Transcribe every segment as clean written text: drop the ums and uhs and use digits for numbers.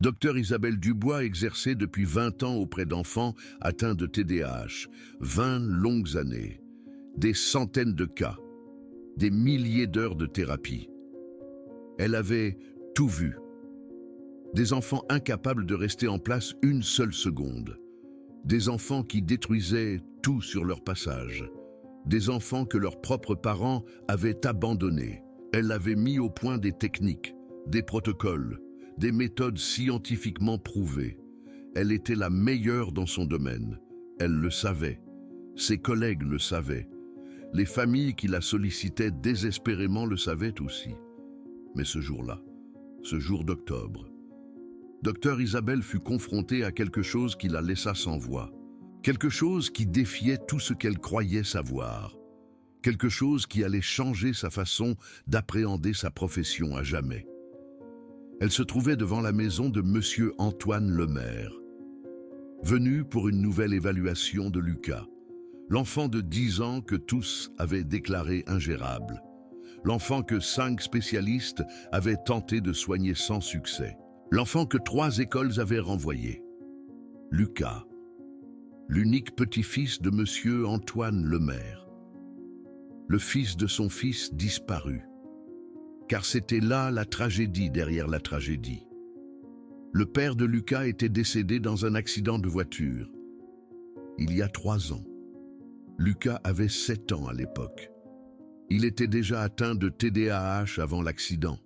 Docteur Isabelle Dubois exerçait depuis 20 ans auprès d'enfants atteints de TDAH. 20 longues années, des centaines de cas, des milliers d'heures de thérapie. Elle avait tout vu. Des enfants incapables de rester en place une seule seconde. Des enfants qui détruisaient tout sur leur passage. Des enfants que leurs propres parents avaient abandonnés. Elle avait mis au point des techniques, des protocoles, des méthodes scientifiquement prouvées. Elle était la meilleure dans son domaine. Elle le savait. Ses collègues le savaient. Les familles qui la sollicitaient désespérément le savaient aussi. Mais ce jour-là, ce jour d'octobre, Docteur Isabelle fut confrontée à quelque chose qui la laissa sans voix. Quelque chose qui défiait tout ce qu'elle croyait savoir. Quelque chose qui allait changer sa façon d'appréhender sa profession à jamais. Elle se trouvait devant la maison de Monsieur Antoine Lemaire, venu pour une nouvelle évaluation de Lucas, l'enfant de 10 ans que tous avaient déclaré ingérable, l'enfant que 5 spécialistes avaient tenté de soigner sans succès, l'enfant que 3 écoles avaient renvoyé. Lucas, l'unique petit-fils de Monsieur Antoine Lemaire, le fils de son fils disparu. Car c'était là la tragédie derrière la tragédie. Le père de Lucas était décédé dans un accident de voiture. Il y a 3 ans. Lucas avait 7 ans à l'époque. Il était déjà atteint de TDAH avant l'accident.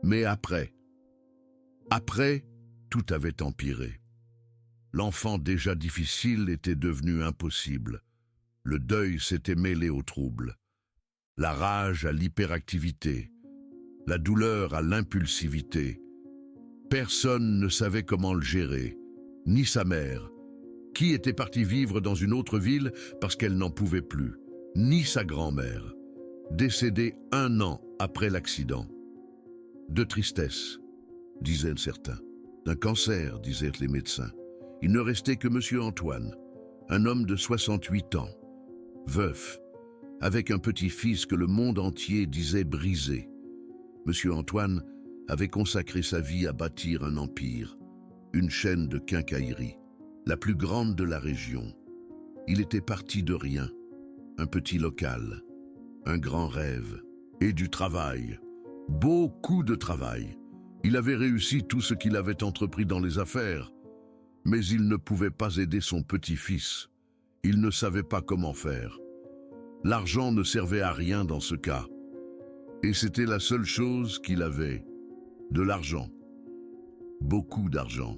Mais après, tout avait empiré. L'enfant déjà difficile était devenu impossible. Le deuil s'était mêlé au trouble. La rage à l'hyperactivité, la douleur à l'impulsivité. Personne ne savait comment le gérer, ni sa mère, qui était partie vivre dans une autre ville parce qu'elle n'en pouvait plus, ni sa grand-mère, décédée 1 an après l'accident. De tristesse, disaient certains. D'un cancer, disaient les médecins. Il ne restait que Monsieur Antoine, un homme de 68 ans, veuf, avec un petit-fils que le monde entier disait brisé. Monsieur Antoine avait consacré sa vie à bâtir un empire, une chaîne de quincaillerie, la plus grande de la région. Il était parti de rien, un petit local, un grand rêve, et du travail, beaucoup de travail. Il avait réussi tout ce qu'il avait entrepris dans les affaires, mais il ne pouvait pas aider son petit-fils. Il ne savait pas comment faire. L'argent ne servait à rien dans ce cas. Et c'était la seule chose qu'il avait, de l'argent. Beaucoup d'argent.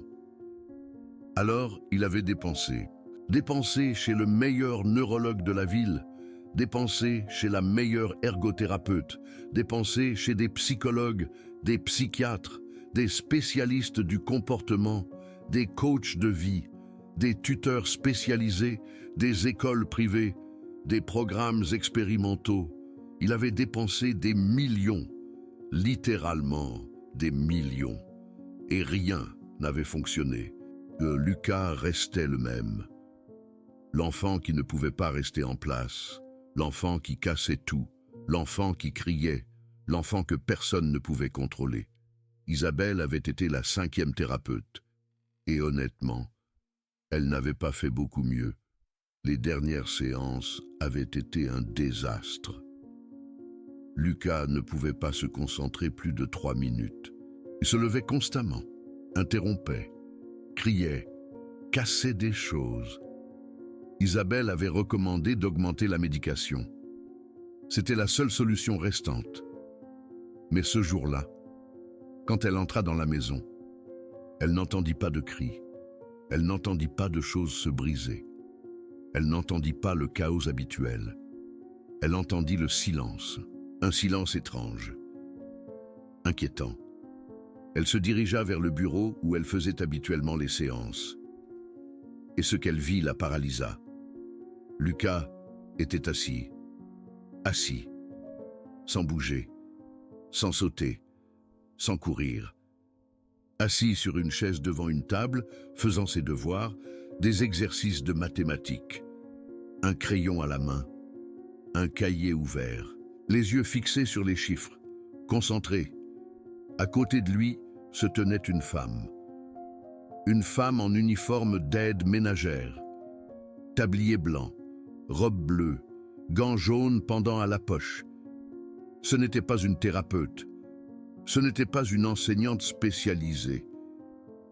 Alors, il avait dépensé. Dépensé chez le meilleur neurologue de la ville, dépensé chez la meilleure ergothérapeute, dépensé chez des psychologues, des psychiatres, des spécialistes du comportement, des coachs de vie, des tuteurs spécialisés, des écoles privées, des programmes expérimentaux. Il avait dépensé des millions, littéralement des millions. Et rien n'avait fonctionné. Lucas restait le même. L'enfant qui ne pouvait pas rester en place, l'enfant qui cassait tout, l'enfant qui criait, l'enfant que personne ne pouvait contrôler. Isabelle avait été la 5e thérapeute. Et honnêtement, elle n'avait pas fait beaucoup mieux. Les dernières séances avaient été un désastre. Lucas ne pouvait pas se concentrer plus de 3 minutes. Il se levait constamment, interrompait, criait, cassait des choses. Isabelle avait recommandé d'augmenter la médication. C'était la seule solution restante. Mais ce jour-là, quand elle entra dans la maison, elle n'entendit pas de cris, elle n'entendit pas de choses se briser. Elle n'entendit pas le chaos habituel. Elle entendit le silence, un silence étrange, inquiétant. Elle se dirigea vers le bureau où elle faisait habituellement les séances. Et ce qu'elle vit la paralysa. Lucas était assis, sans bouger, sans sauter, sans courir. Assis sur une chaise devant une table, faisant ses devoirs, des exercices de mathématiques. Un crayon à la main, un cahier ouvert, les yeux fixés sur les chiffres, concentré. À côté de lui, se tenait une femme. Une femme en uniforme d'aide ménagère. Tablier blanc, robe bleue, gants jaunes pendant à la poche. Ce n'était pas une thérapeute. Ce n'était pas une enseignante spécialisée.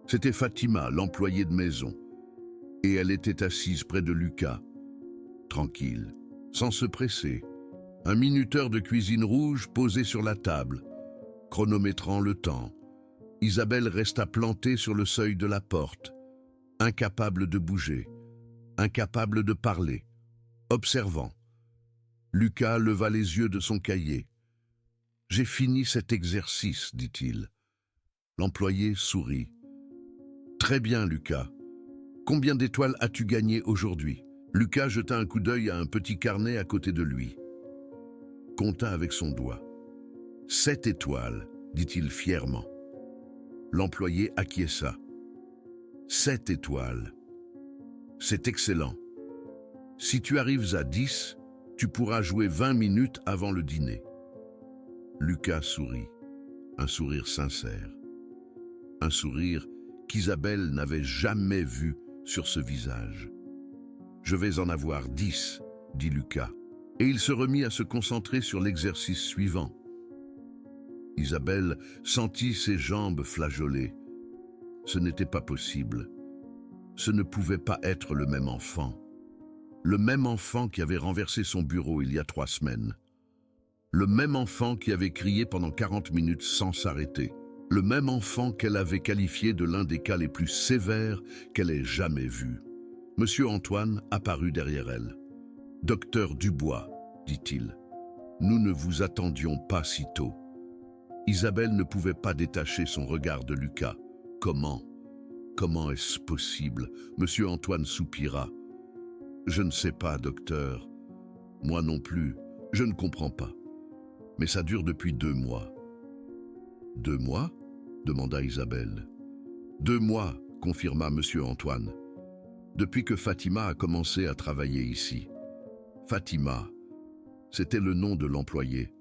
C'était Fatima, l'employée de maison. Et elle était assise près de Lucas, tranquille, sans se presser. Un minuteur de cuisine rouge posé sur la table, chronométrant le temps. Isabelle resta plantée sur le seuil de la porte, incapable de bouger, incapable de parler, observant. Lucas leva les yeux de son cahier. « J'ai fini cet exercice, dit-il. » L'employé sourit. « Très bien, Lucas. Combien d'étoiles as-tu gagné aujourd'hui ?» Lucas jeta un coup d'œil à un petit carnet à côté de lui. Compta avec son doigt. « 7 étoiles, dit-il fièrement. L'employé acquiesça. « 7 étoiles. C'est excellent. Si tu arrives à 10, tu pourras jouer 20 minutes avant le dîner. » Lucas sourit, un sourire sincère. Un sourire qu'Isabelle n'avait jamais vu sur ce visage. « Je vais en avoir 10, dit Lucas, et il se remit à se concentrer sur l'exercice suivant. Isabelle sentit ses jambes flageoler. Ce n'était pas possible. Ce ne pouvait pas être le même enfant. Le même enfant qui avait renversé son bureau il y a 3 semaines. Le même enfant qui avait crié pendant 40 minutes sans s'arrêter. Le même enfant qu'elle avait qualifié de l'un des cas les plus sévères qu'elle ait jamais vus. Monsieur Antoine apparut derrière elle. « Docteur Dubois, dit-il, nous ne vous attendions pas si tôt. » Isabelle ne pouvait pas détacher son regard de Lucas. « Comment est-ce possible ?» Monsieur Antoine soupira. « Je ne sais pas, docteur. Moi non plus, je ne comprends pas. Mais ça dure depuis 2 mois. » « 2 mois ?» demanda Isabelle. « 2 mois, confirma Monsieur Antoine. Depuis que Fatima a commencé à travailler ici. Fatima, c'était le nom de l'employée.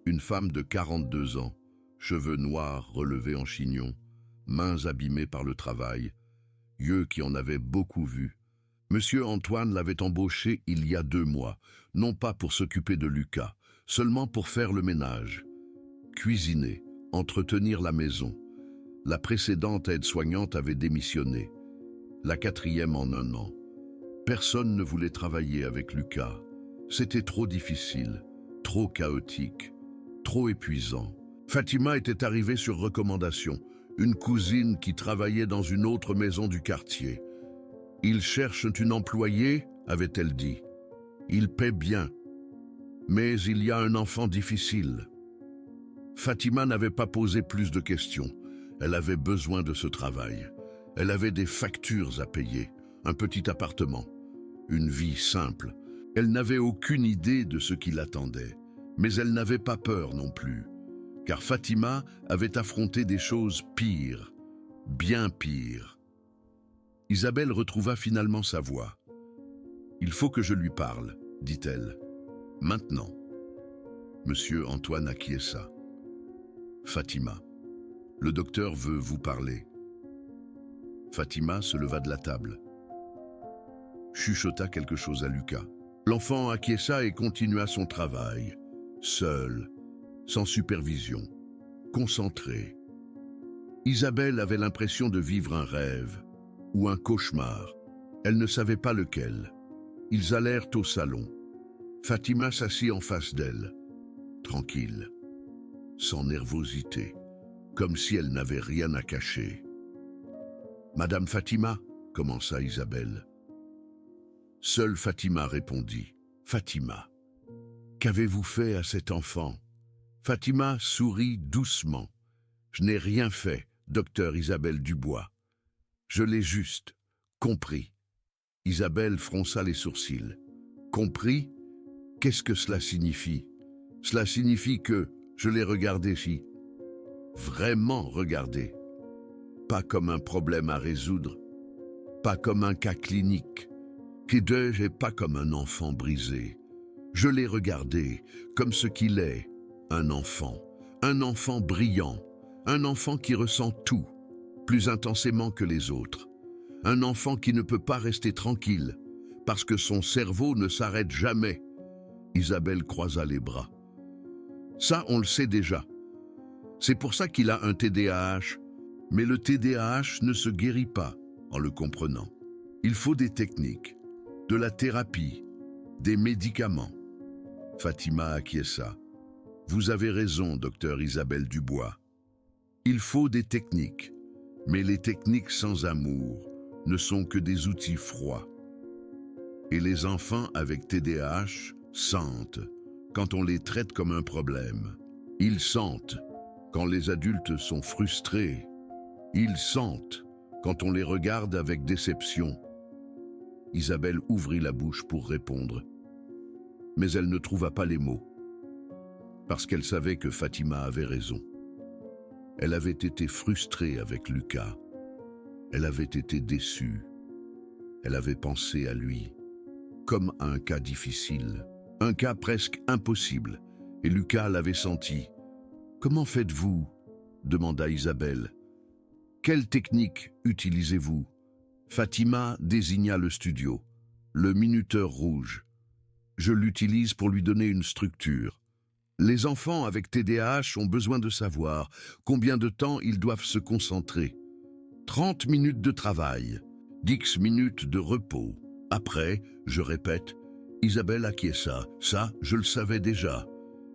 Une femme de 42 ans, cheveux noirs relevés en chignon, mains abîmées par le travail, yeux qui en avaient beaucoup vu. Monsieur Antoine l'avait embauchée il y a 2 mois, non pas pour s'occuper de Lucas, seulement pour faire le ménage, cuisiner, entretenir la maison. La précédente aide-soignante avait démissionné, la 4e en 1 an. Personne ne voulait travailler avec Lucas. C'était trop difficile, trop chaotique, trop épuisant. Fatima était arrivée sur recommandation, une cousine qui travaillait dans une autre maison du quartier. « Ils cherchent une employée » avait-elle dit. « Ils paient bien. Mais il y a un enfant difficile. » Fatima n'avait pas posé plus de questions. Elle avait besoin de ce travail. Elle avait des factures à payer, un petit appartement, une vie simple. Elle n'avait aucune idée de ce qui l'attendait, mais elle n'avait pas peur non plus, car Fatima avait affronté des choses pires, bien pires. Isabelle retrouva finalement sa voix. « Il faut que je lui parle, dit-elle. Maintenant. » Monsieur Antoine acquiesça. « Fatima, le docteur veut vous parler. » Fatima se leva de la table. Chuchota quelque chose à Lucas. L'enfant acquiesça et continua son travail, seul, sans supervision, concentré. Isabelle avait l'impression de vivre un rêve ou un cauchemar. Elle ne savait pas lequel. Ils allèrent au salon. Fatima s'assit en face d'elle, tranquille, sans nervosité, comme si elle n'avait rien à cacher. « Madame Fatima » commença Isabelle. Seule Fatima répondit. « Fatima, qu'avez-vous fait à cet enfant ?» Fatima sourit doucement. « Je n'ai rien fait, docteur Isabelle Dubois. Je l'ai juste compris. » Isabelle fronça les sourcils. « Compris ? Qu'est-ce que cela signifie ? » Cela signifie que je l'ai regardé vraiment regardé. Pas comme un problème à résoudre, pas comme un cas clinique, et pas comme un enfant brisé. Je l'ai regardé comme ce qu'il est, un enfant brillant, Un enfant qui ressent tout, plus intensément que les autres. Un enfant qui ne peut pas rester tranquille, parce que son cerveau ne s'arrête jamais. Isabelle croisa les bras. Ça, on le sait déjà. C'est pour ça qu'il a un TDAH. Mais le TDAH ne se guérit pas en le comprenant. Il faut des techniques, de la thérapie, des médicaments. Fatima acquiesça. Vous avez raison, docteur Isabelle Dubois. Il faut des techniques, mais les techniques sans amour ne sont que des outils froids. Et les enfants avec TDAH sentent quand on les traite comme un problème. Ils sentent quand les adultes sont frustrés. Ils sentent quand on les regarde avec déception. Isabelle ouvrit la bouche pour répondre, mais elle ne trouva pas les mots, parce qu'elle savait que Fatima avait raison. Elle avait été frustrée avec Lucas. Elle avait été déçue. Elle avait pensé à lui, comme à un cas difficile, un cas presque impossible, et Lucas l'avait senti. « Comment faites-vous » demanda Isabelle. « Quelle technique utilisez-vous » Fatima désigna le studio, le minuteur rouge. « Je l'utilise pour lui donner une structure. Les enfants avec TDAH ont besoin de savoir combien de temps ils doivent se concentrer. 30 minutes de travail, 10 minutes de repos. Après, je répète, Isabelle acquiesça. Ça, je le savais déjà.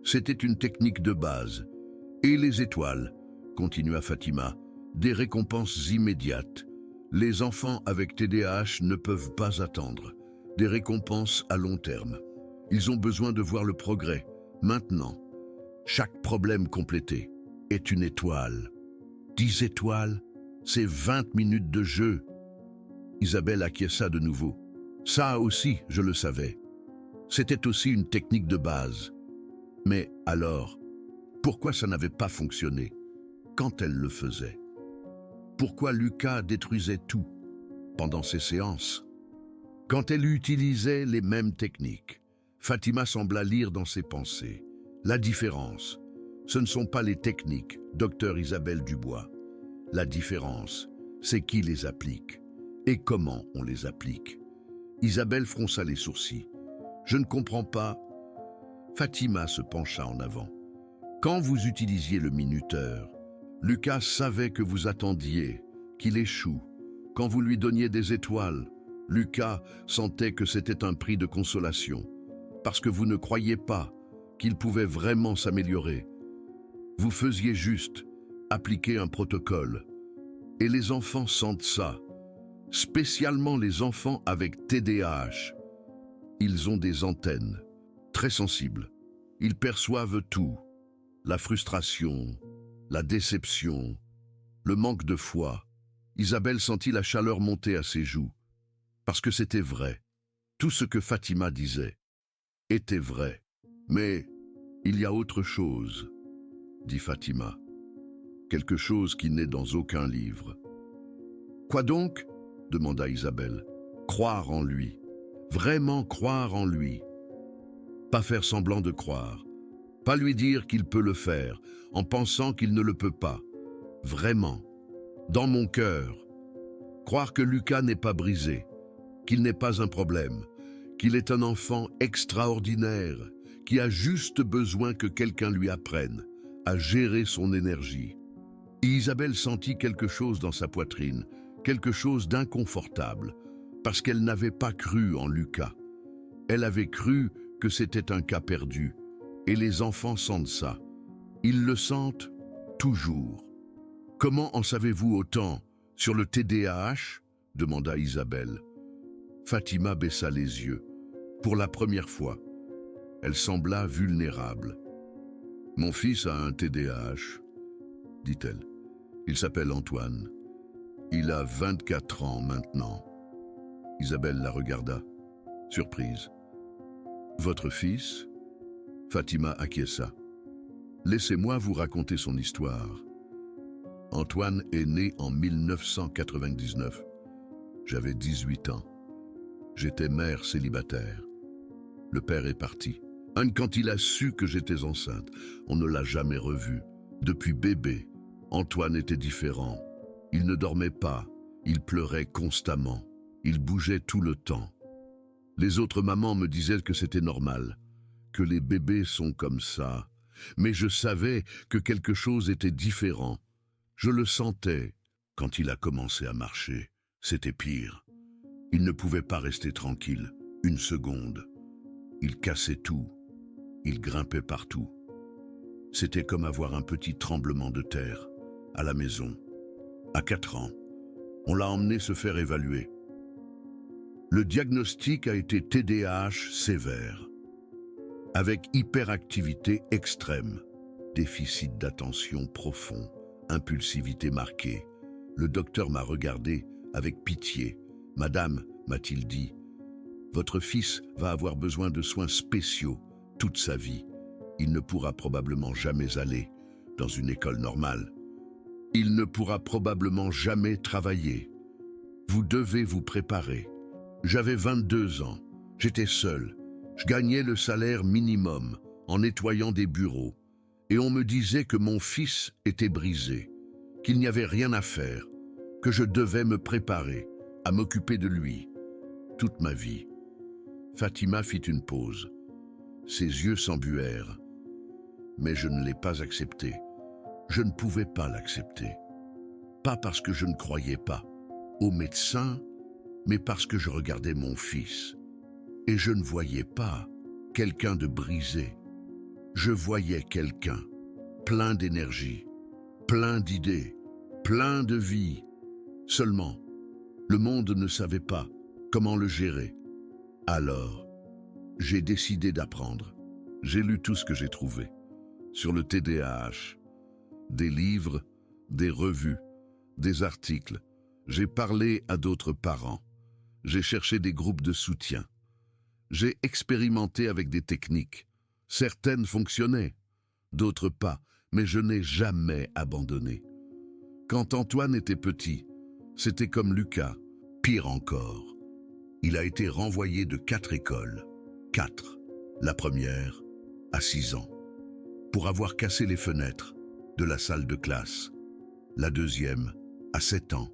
C'était une technique de base. Et les étoiles, continua Fatima, des récompenses immédiates. Les enfants avec TDAH ne peuvent pas attendre. Des récompenses à long terme. Ils ont besoin de voir le progrès. Maintenant, chaque problème complété est une étoile. 10 étoiles, c'est 20 minutes de jeu. Isabelle acquiesça de nouveau. Ça aussi, je le savais. C'était aussi une technique de base. Mais alors, pourquoi ça n'avait pas fonctionné quand elle le faisait? Pourquoi Lucas détruisait tout pendant ses séances? Quand elle utilisait les mêmes techniques, Fatima sembla lire dans ses pensées. La différence, ce ne sont pas les techniques, docteur Isabelle Dubois. La différence, c'est qui les applique et comment on les applique. Isabelle fronça les sourcils. Je ne comprends pas. Fatima se pencha en avant. Quand vous utilisiez le minuteur, Lucas savait que vous attendiez, qu'il échoue. Quand vous lui donniez des étoiles, Lucas sentait que c'était un prix de consolation, parce que vous ne croyiez pas qu'il pouvait vraiment s'améliorer. Vous faisiez juste appliquer un protocole. Et les enfants sentent ça, spécialement les enfants avec TDAH. Ils ont des antennes très sensibles. Ils perçoivent tout. La frustration, la déception, le manque de foi. Isabelle sentit la chaleur monter à ses joues, parce que c'était vrai. Tout ce que Fatima disait était vrai. Mais il y a autre chose, dit Fatima. Quelque chose qui n'est dans aucun livre. Quoi donc? Demanda Isabelle. Croire en lui. Vraiment croire en lui. Pas faire semblant de croire. Pas lui dire qu'il peut le faire, en pensant qu'il ne le peut pas. Vraiment. Dans mon cœur. Croire que Lucas n'est pas brisé, qu'il n'est pas un problème, qu'il est un enfant extraordinaire, qui a juste besoin que quelqu'un lui apprenne à gérer son énergie. Et Isabelle sentit quelque chose dans sa poitrine, quelque chose d'inconfortable, parce qu'elle n'avait pas cru en Lucas. Elle avait cru que c'était un cas perdu, et les enfants sentent ça. Ils le sentent toujours. Comment en savez-vous autant sur le TDAH? Demanda Isabelle. Fatima baissa les yeux. Pour la première fois, elle sembla vulnérable. Mon fils a un TDAH, dit-elle. Il s'appelle Antoine. Il a 24 ans maintenant. Isabelle la regarda, surprise. Votre fils? Fatima acquiesça. Laissez-moi vous raconter son histoire. Antoine est né en 1999. J'avais 18 ans. J'étais mère célibataire. Le père est parti. Quand il a su que j'étais enceinte, on ne l'a jamais revu. Depuis bébé, Antoine était différent. Il ne dormait pas, il pleurait constamment, il bougeait tout le temps. Les autres mamans me disaient que c'était normal, que les bébés sont comme ça. Mais je savais que quelque chose était différent. Je le sentais. Quand il a commencé à marcher, c'était pire. Il ne pouvait pas rester tranquille, une seconde. Il cassait tout. Il grimpait partout. C'était comme avoir un petit tremblement de terre, à la maison. À 4 ans, on l'a emmené se faire évaluer. Le diagnostic a été TDAH sévère, avec hyperactivité extrême, déficit d'attention profond, impulsivité marquée. Le docteur m'a regardé avec pitié. « Madame, m'a-t-il dit, votre fils va avoir besoin de soins spéciaux toute sa vie. Il ne pourra probablement jamais aller dans une école normale. Il ne pourra probablement jamais travailler. Vous devez vous préparer. » J'avais 22 ans, j'étais seul. Je gagnais le salaire minimum en nettoyant des bureaux. Et on me disait que mon fils était brisé, qu'il n'y avait rien à faire, que je devais me préparer à m'occuper de lui toute ma vie. Fatima fit une pause. Ses yeux s'embuèrent. Mais je ne l'ai pas accepté. Je ne pouvais pas l'accepter. Pas parce que je ne croyais pas aux médecins, mais parce que je regardais mon fils. Et je ne voyais pas quelqu'un de brisé. Je voyais quelqu'un plein d'énergie, plein d'idées, plein de vie. Seulement, le monde ne savait pas comment le gérer. Alors, j'ai décidé d'apprendre. J'ai lu tout ce que j'ai trouvé sur le TDAH, des livres, des revues, des articles. J'ai parlé à d'autres parents. J'ai cherché des groupes de soutien. J'ai expérimenté avec des techniques. Certaines fonctionnaient, d'autres pas, mais je n'ai jamais abandonné. Quand Antoine était petit, c'était comme Lucas, pire encore. Il a été renvoyé de 4 écoles. 4. La première, à 6 ans, pour avoir cassé les fenêtres de la salle de classe. La deuxième, à 7 ans,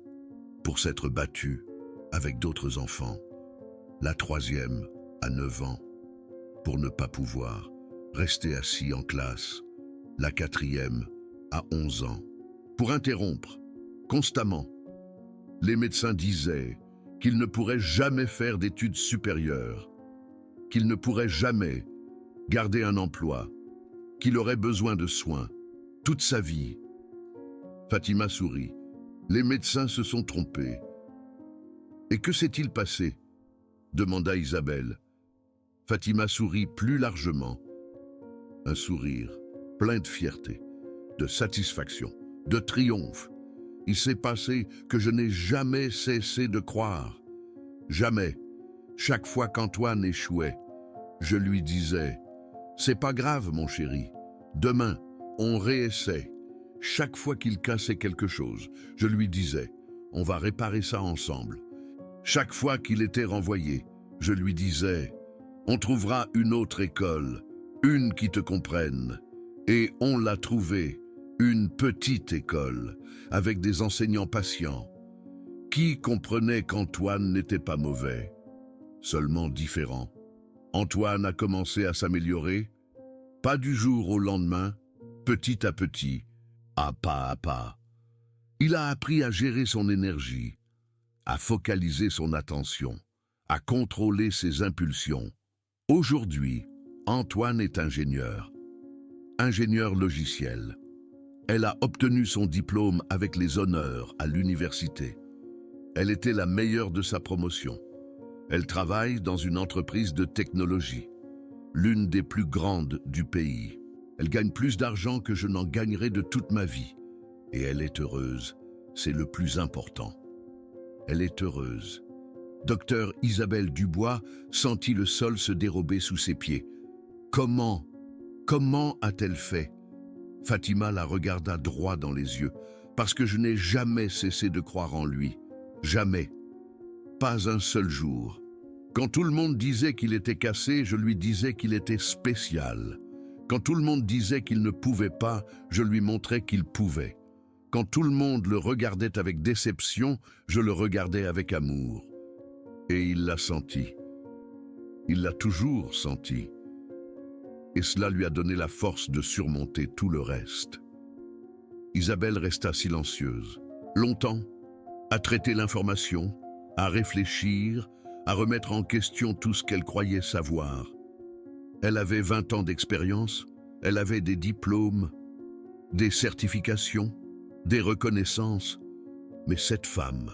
pour s'être battu avec d'autres enfants. La troisième, à 9 ans, pour ne pas pouvoir rester assis en classe. La quatrième, à 11 ans, pour interrompre constamment. Les médecins disaient qu'il ne pourrait jamais faire d'études supérieures, qu'il ne pourrait jamais garder un emploi, qu'il aurait besoin de soins toute sa vie. Fatima sourit. Les médecins se sont trompés. « Et que s'est-il passé ?» demanda Isabelle. Fatima sourit plus largement. Un sourire plein de fierté, de satisfaction, de triomphe. Il s'est passé que je n'ai jamais cessé de croire. Jamais. Chaque fois qu'Antoine échouait, je lui disais « C'est pas grave, mon chéri. Demain, on réessaie. » Chaque fois qu'il cassait quelque chose, je lui disais « On va réparer ça ensemble. » Chaque fois qu'il était renvoyé, je lui disais « On trouvera une autre école, une qui te comprenne. » Et on l'a trouvée, une petite école, avec des enseignants patients. Qui comprenait qu'Antoine n'était pas mauvais, seulement différent. Antoine a commencé à s'améliorer, pas du jour au lendemain, petit à petit, à pas. Il a appris à gérer son énergie, à focaliser son attention, à contrôler ses impulsions. Aujourd'hui, Antoine est ingénieur logiciel. Elle a obtenu son diplôme avec les honneurs à l'université. Elle était la meilleure de sa promotion. Elle travaille dans une entreprise de technologie, l'une des plus grandes du pays. Elle gagne plus d'argent que je n'en gagnerai de toute ma vie. Et elle est heureuse, c'est le plus important. Elle est heureuse. Docteur Isabelle Dubois sentit le sol se dérober sous ses pieds. Comment a-t-elle fait? Fatima la regarda droit dans les yeux, parce que je n'ai jamais cessé de croire en lui. Jamais. Pas un seul jour. Quand tout le monde disait qu'il était cassé, je lui disais qu'il était spécial. Quand tout le monde disait qu'il ne pouvait pas, je lui montrais qu'il pouvait. Quand tout le monde le regardait avec déception, je le regardais avec amour. Et il l'a senti. Il l'a toujours senti. Et cela lui a donné la force de surmonter tout le reste. Isabelle resta silencieuse, longtemps, à traiter l'information, à réfléchir, à remettre en question tout ce qu'elle croyait savoir. Elle avait 20 ans d'expérience, elle avait des diplômes, des certifications, des reconnaissances. Mais cette femme,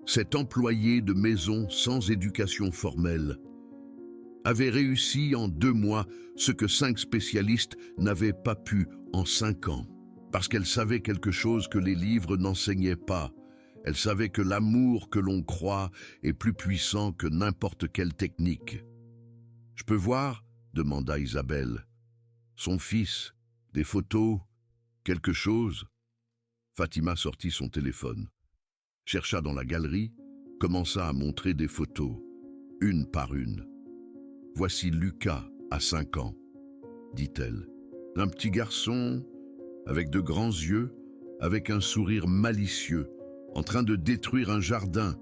cet employé de maison sans éducation formelle, avait réussi en 2 mois ce que 5 spécialistes n'avaient pas pu en 5 ans. Parce qu'elle savait quelque chose que les livres n'enseignaient pas. Elle savait que l'amour que l'on croit est plus puissant que n'importe quelle technique. « Je peux voir ?» demanda Isabelle. Son fils, des photos, quelque chose. Fatima sortit son téléphone, chercha dans la galerie, commença à montrer des photos, une par une. « Voici Lucas, à 5 ans, dit-elle. Un petit garçon, avec de grands yeux, avec un sourire malicieux, en train de détruire un jardin.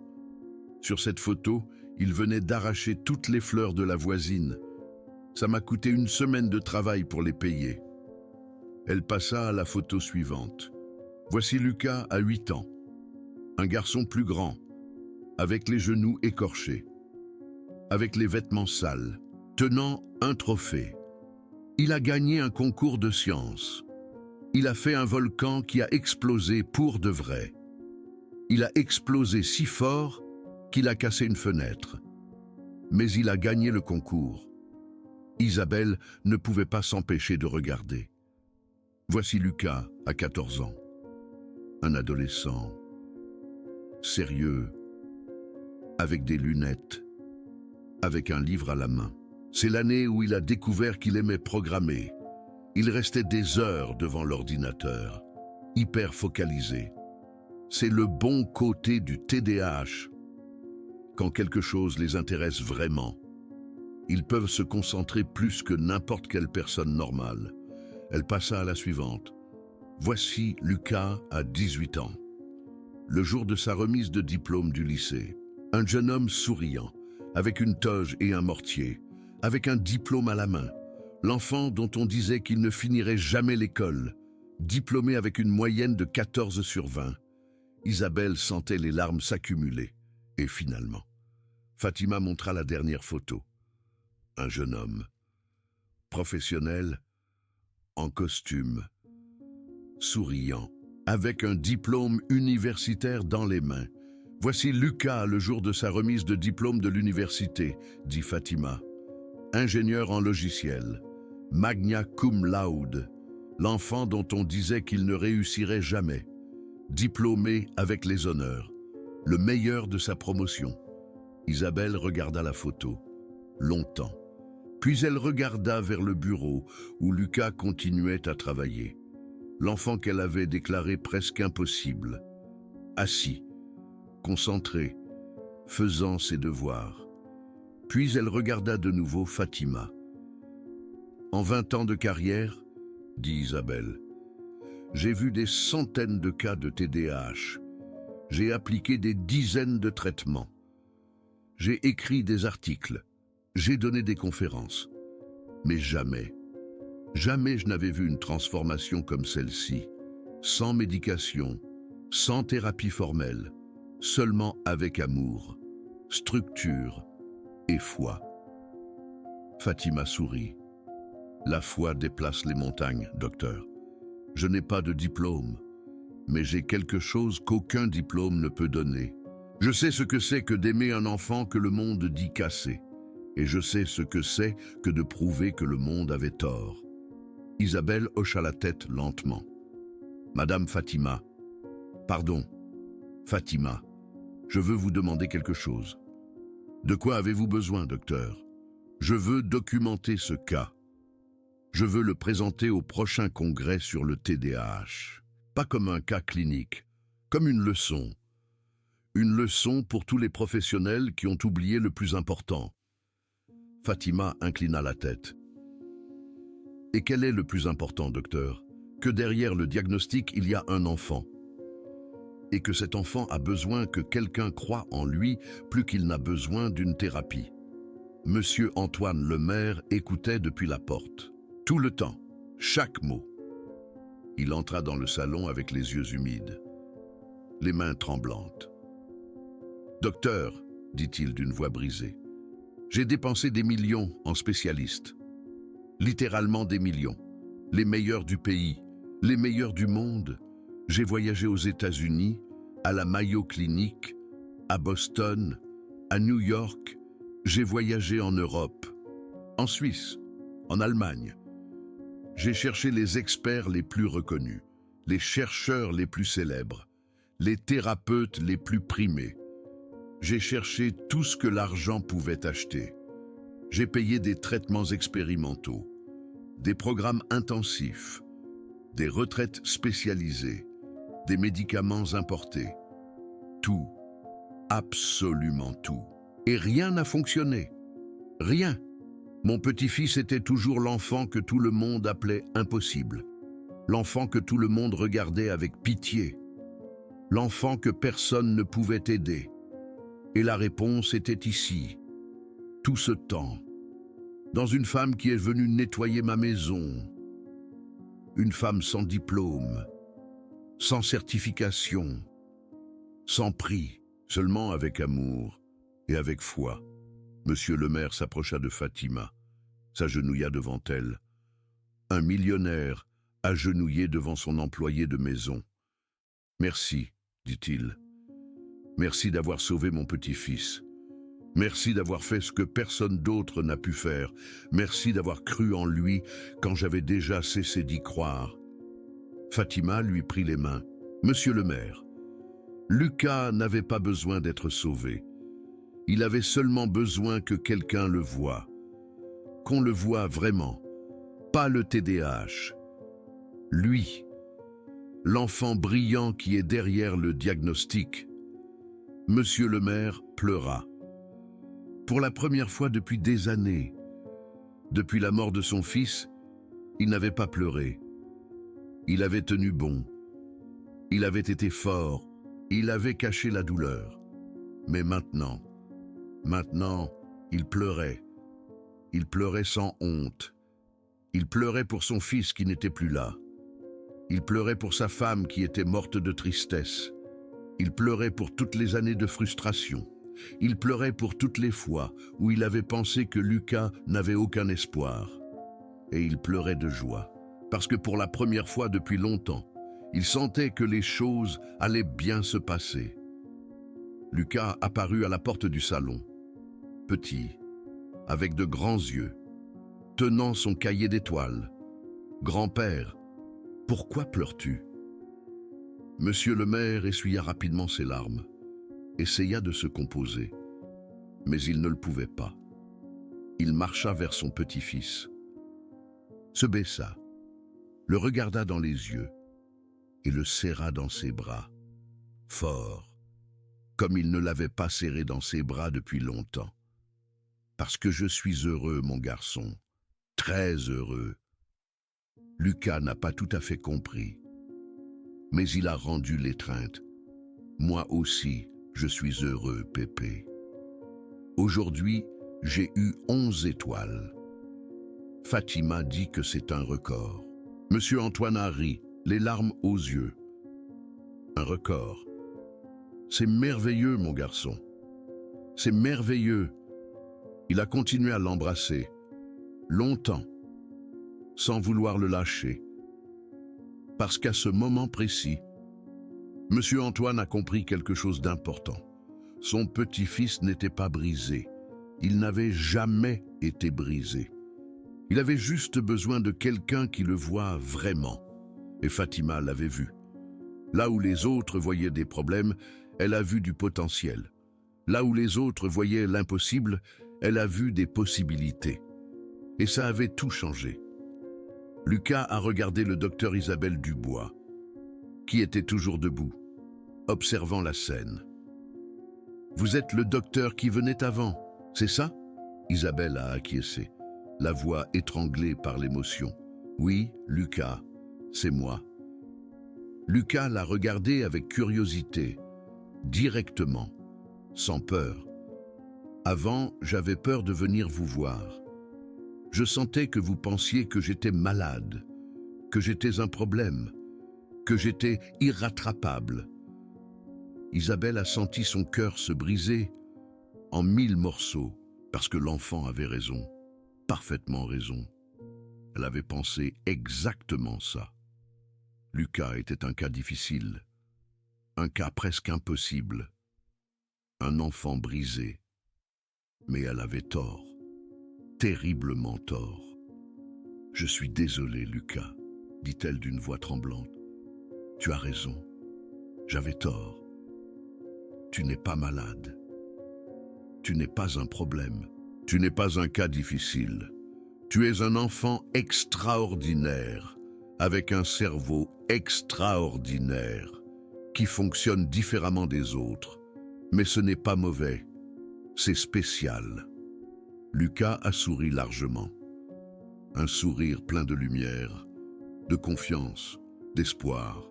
Sur cette photo, il venait d'arracher toutes les fleurs de la voisine. Ça m'a coûté 1 semaine de travail pour les payer. » Elle passa à la photo suivante. Voici Lucas à 8 ans. Un garçon plus grand, avec les genoux écorchés, avec les vêtements sales, tenant un trophée. Il a gagné un concours de sciences. Il a fait un volcan qui a explosé pour de vrai. Il a explosé si fort qu'il a cassé une fenêtre. Mais il a gagné le concours. Isabelle ne pouvait pas s'empêcher de regarder. Voici Lucas, à 14 ans. Un adolescent, sérieux, avec des lunettes, avec un livre à la main. C'est l'année où il a découvert qu'il aimait programmer. Il restait des heures devant l'ordinateur, hyper focalisé. C'est le bon côté du TDAH. Quand quelque chose les intéresse vraiment, ils peuvent se concentrer plus que n'importe quelle personne normale. Elle passa à la suivante. Voici Lucas à 18 ans. Le jour de sa remise de diplôme du lycée, un jeune homme souriant, avec une toge et un mortier, avec un diplôme à la main. L'enfant dont on disait qu'il ne finirait jamais l'école, diplômé avec une moyenne de 14 sur 20. Isabelle sentait les larmes s'accumuler. Et finalement, Fatima montra la dernière photo. Un jeune homme, professionnel, en costume, souriant, avec un diplôme universitaire dans les mains. « Voici Lucas le jour de sa remise de diplôme de l'université », dit Fatima. Ingénieur en logiciel, magna cum laude, l'enfant dont on disait qu'il ne réussirait jamais, diplômé avec les honneurs, le meilleur de sa promotion. Isabelle regarda la photo, longtemps. Puis elle regarda vers le bureau où Lucas continuait à travailler. L'enfant qu'elle avait déclaré presque impossible, assis, concentré, faisant ses devoirs. Puis elle regarda de nouveau Fatima. « En 20 ans de carrière, dit Isabelle, j'ai vu des centaines de cas de TDAH. J'ai appliqué des dizaines de traitements. J'ai écrit des articles. J'ai donné des conférences. Mais jamais, jamais je n'avais vu une transformation comme celle-ci, sans médication, sans thérapie formelle, seulement avec amour, structure et foi. » Fatima sourit. « La foi déplace les montagnes, docteur. Je n'ai pas de diplôme, mais j'ai quelque chose qu'aucun diplôme ne peut donner. Je sais ce que c'est que d'aimer un enfant que le monde dit cassé, et je sais ce que c'est que de prouver que le monde avait tort. » Isabelle hocha la tête lentement. « Madame Fatima, pardon, Fatima, je veux vous demander quelque chose. » « De quoi avez-vous besoin, docteur ? Je veux documenter ce cas. Je veux le présenter au prochain congrès sur le TDAH. Pas comme un cas clinique, comme une leçon. Une leçon pour tous les professionnels qui ont oublié le plus important. » Fatima inclina la tête. « Et quel est le plus important, docteur ? Que derrière le diagnostic, il y a un enfant. et que cet enfant a besoin que quelqu'un croie en lui plus qu'il n'a besoin d'une thérapie. Monsieur Antoine Lemaire écoutait depuis la porte. Tout le temps, chaque mot. Il entra dans le salon avec les yeux humides, les mains tremblantes. « Docteur, dit-il d'une voix brisée, j'ai dépensé des millions en spécialistes. Littéralement des millions. Les meilleurs du pays, les meilleurs du monde. J'ai voyagé aux États-Unis, à la Mayo Clinic, à Boston, à New York. J'ai voyagé en Europe, en Suisse, en Allemagne. J'ai cherché les experts les plus reconnus, les chercheurs les plus célèbres, les thérapeutes les plus primés. J'ai cherché tout ce que l'argent pouvait acheter. J'ai payé des traitements expérimentaux, des programmes intensifs, des retraites spécialisées, des médicaments importés. Tout, absolument tout. Et rien n'a fonctionné. Rien. Mon petit-fils était toujours l'enfant que tout le monde appelait impossible. L'enfant que tout le monde regardait avec pitié. L'enfant que personne ne pouvait aider. Et la réponse était ici. Tout ce temps. Dans une femme qui est venue nettoyer ma maison. Une femme sans diplôme, sans certification, sans prix, seulement avec amour et avec foi. Monsieur Lemaire s'approcha de Fatima, s'agenouilla devant elle. Un millionnaire agenouillé devant son employé de maison. « Merci, dit-il. Merci d'avoir sauvé mon petit-fils. Merci d'avoir fait ce que personne d'autre n'a pu faire. Merci d'avoir cru en lui quand j'avais déjà cessé d'y croire. » Fatima lui prit les mains. « Monsieur le maire, Lucas n'avait pas besoin d'être sauvé. Il avait seulement besoin que quelqu'un le voie. Qu'on le voie vraiment, pas le TDAH. Lui, l'enfant brillant qui est derrière le diagnostic. » Monsieur le maire pleura. Pour la première fois depuis des années, depuis la mort de son fils, il n'avait pas pleuré. Il avait tenu bon. Il avait été fort. Il avait caché la douleur. Mais maintenant, il pleurait. Il pleurait sans honte. Il pleurait pour son fils qui n'était plus là. Il pleurait pour sa femme qui était morte de tristesse. Il pleurait pour toutes les années de frustration. Il pleurait pour toutes les fois où il avait pensé que Lucas n'avait aucun espoir. Et il pleurait de joie, parce que pour la première fois depuis longtemps, il sentait que les choses allaient bien se passer. Lucas apparut à la porte du salon, petit, avec de grands yeux, tenant son cahier d'étoiles. « Grand-père, pourquoi pleures-tu » Monsieur le maire essuya rapidement ses larmes, essaya de se composer, mais il ne le pouvait pas. Il marcha vers son petit-fils, se baissa, le regarda dans les yeux et le serra dans ses bras, fort, comme il ne l'avait pas serré dans ses bras depuis longtemps. « Parce que je suis heureux, mon garçon, très heureux. » Lucas n'a pas tout à fait compris, mais il a rendu l'étreinte. « Moi aussi, je suis heureux, Pépé. Aujourd'hui, j'ai eu 11 étoiles. » Fatima dit que c'est un record. Monsieur Antoine a ri, les larmes aux yeux. « Un record. C'est merveilleux, mon garçon. C'est merveilleux. » Il a continué à l'embrasser, longtemps, sans vouloir le lâcher. Parce qu'à ce moment précis, Monsieur Antoine a compris quelque chose d'important. Son petit-fils n'était pas brisé. Il n'avait jamais été brisé. Il avait juste besoin de quelqu'un qui le voie vraiment. Et Fatima l'avait vu. Là où les autres voyaient des problèmes, elle a vu du potentiel. Là où les autres voyaient l'impossible, elle a vu des possibilités. Et ça avait tout changé. Lucas a regardé le docteur Isabelle Dubois, qui était toujours debout, observant la scène. « Vous êtes le docteur qui venait avant, c'est ça ?» Isabelle a acquiescé, la voix étranglée par l'émotion. « Oui, Lucas, c'est moi. » Lucas l'a regardé avec curiosité, directement, sans peur. Avant, j'avais peur de venir vous voir. Je sentais que vous pensiez que j'étais malade, que j'étais un problème, que j'étais irrattrapable. Isabelle a senti son cœur se briser en 1000 morceaux, parce que l'enfant avait raison, parfaitement raison. Elle avait pensé exactement ça. Lucas était un cas difficile, un cas presque impossible, un enfant brisé. Mais elle avait tort, terriblement tort. « Je suis désolée, Lucas, dit-elle d'une voix tremblante. Tu as raison, j'avais tort. Tu n'es pas malade. Tu n'es pas un problème. Tu n'es pas un cas difficile. Tu es un enfant extraordinaire, avec un cerveau extraordinaire, qui fonctionne différemment des autres. Mais ce n'est pas mauvais, c'est spécial. » Lucas a souri largement. Un sourire plein de lumière, de confiance, d'espoir.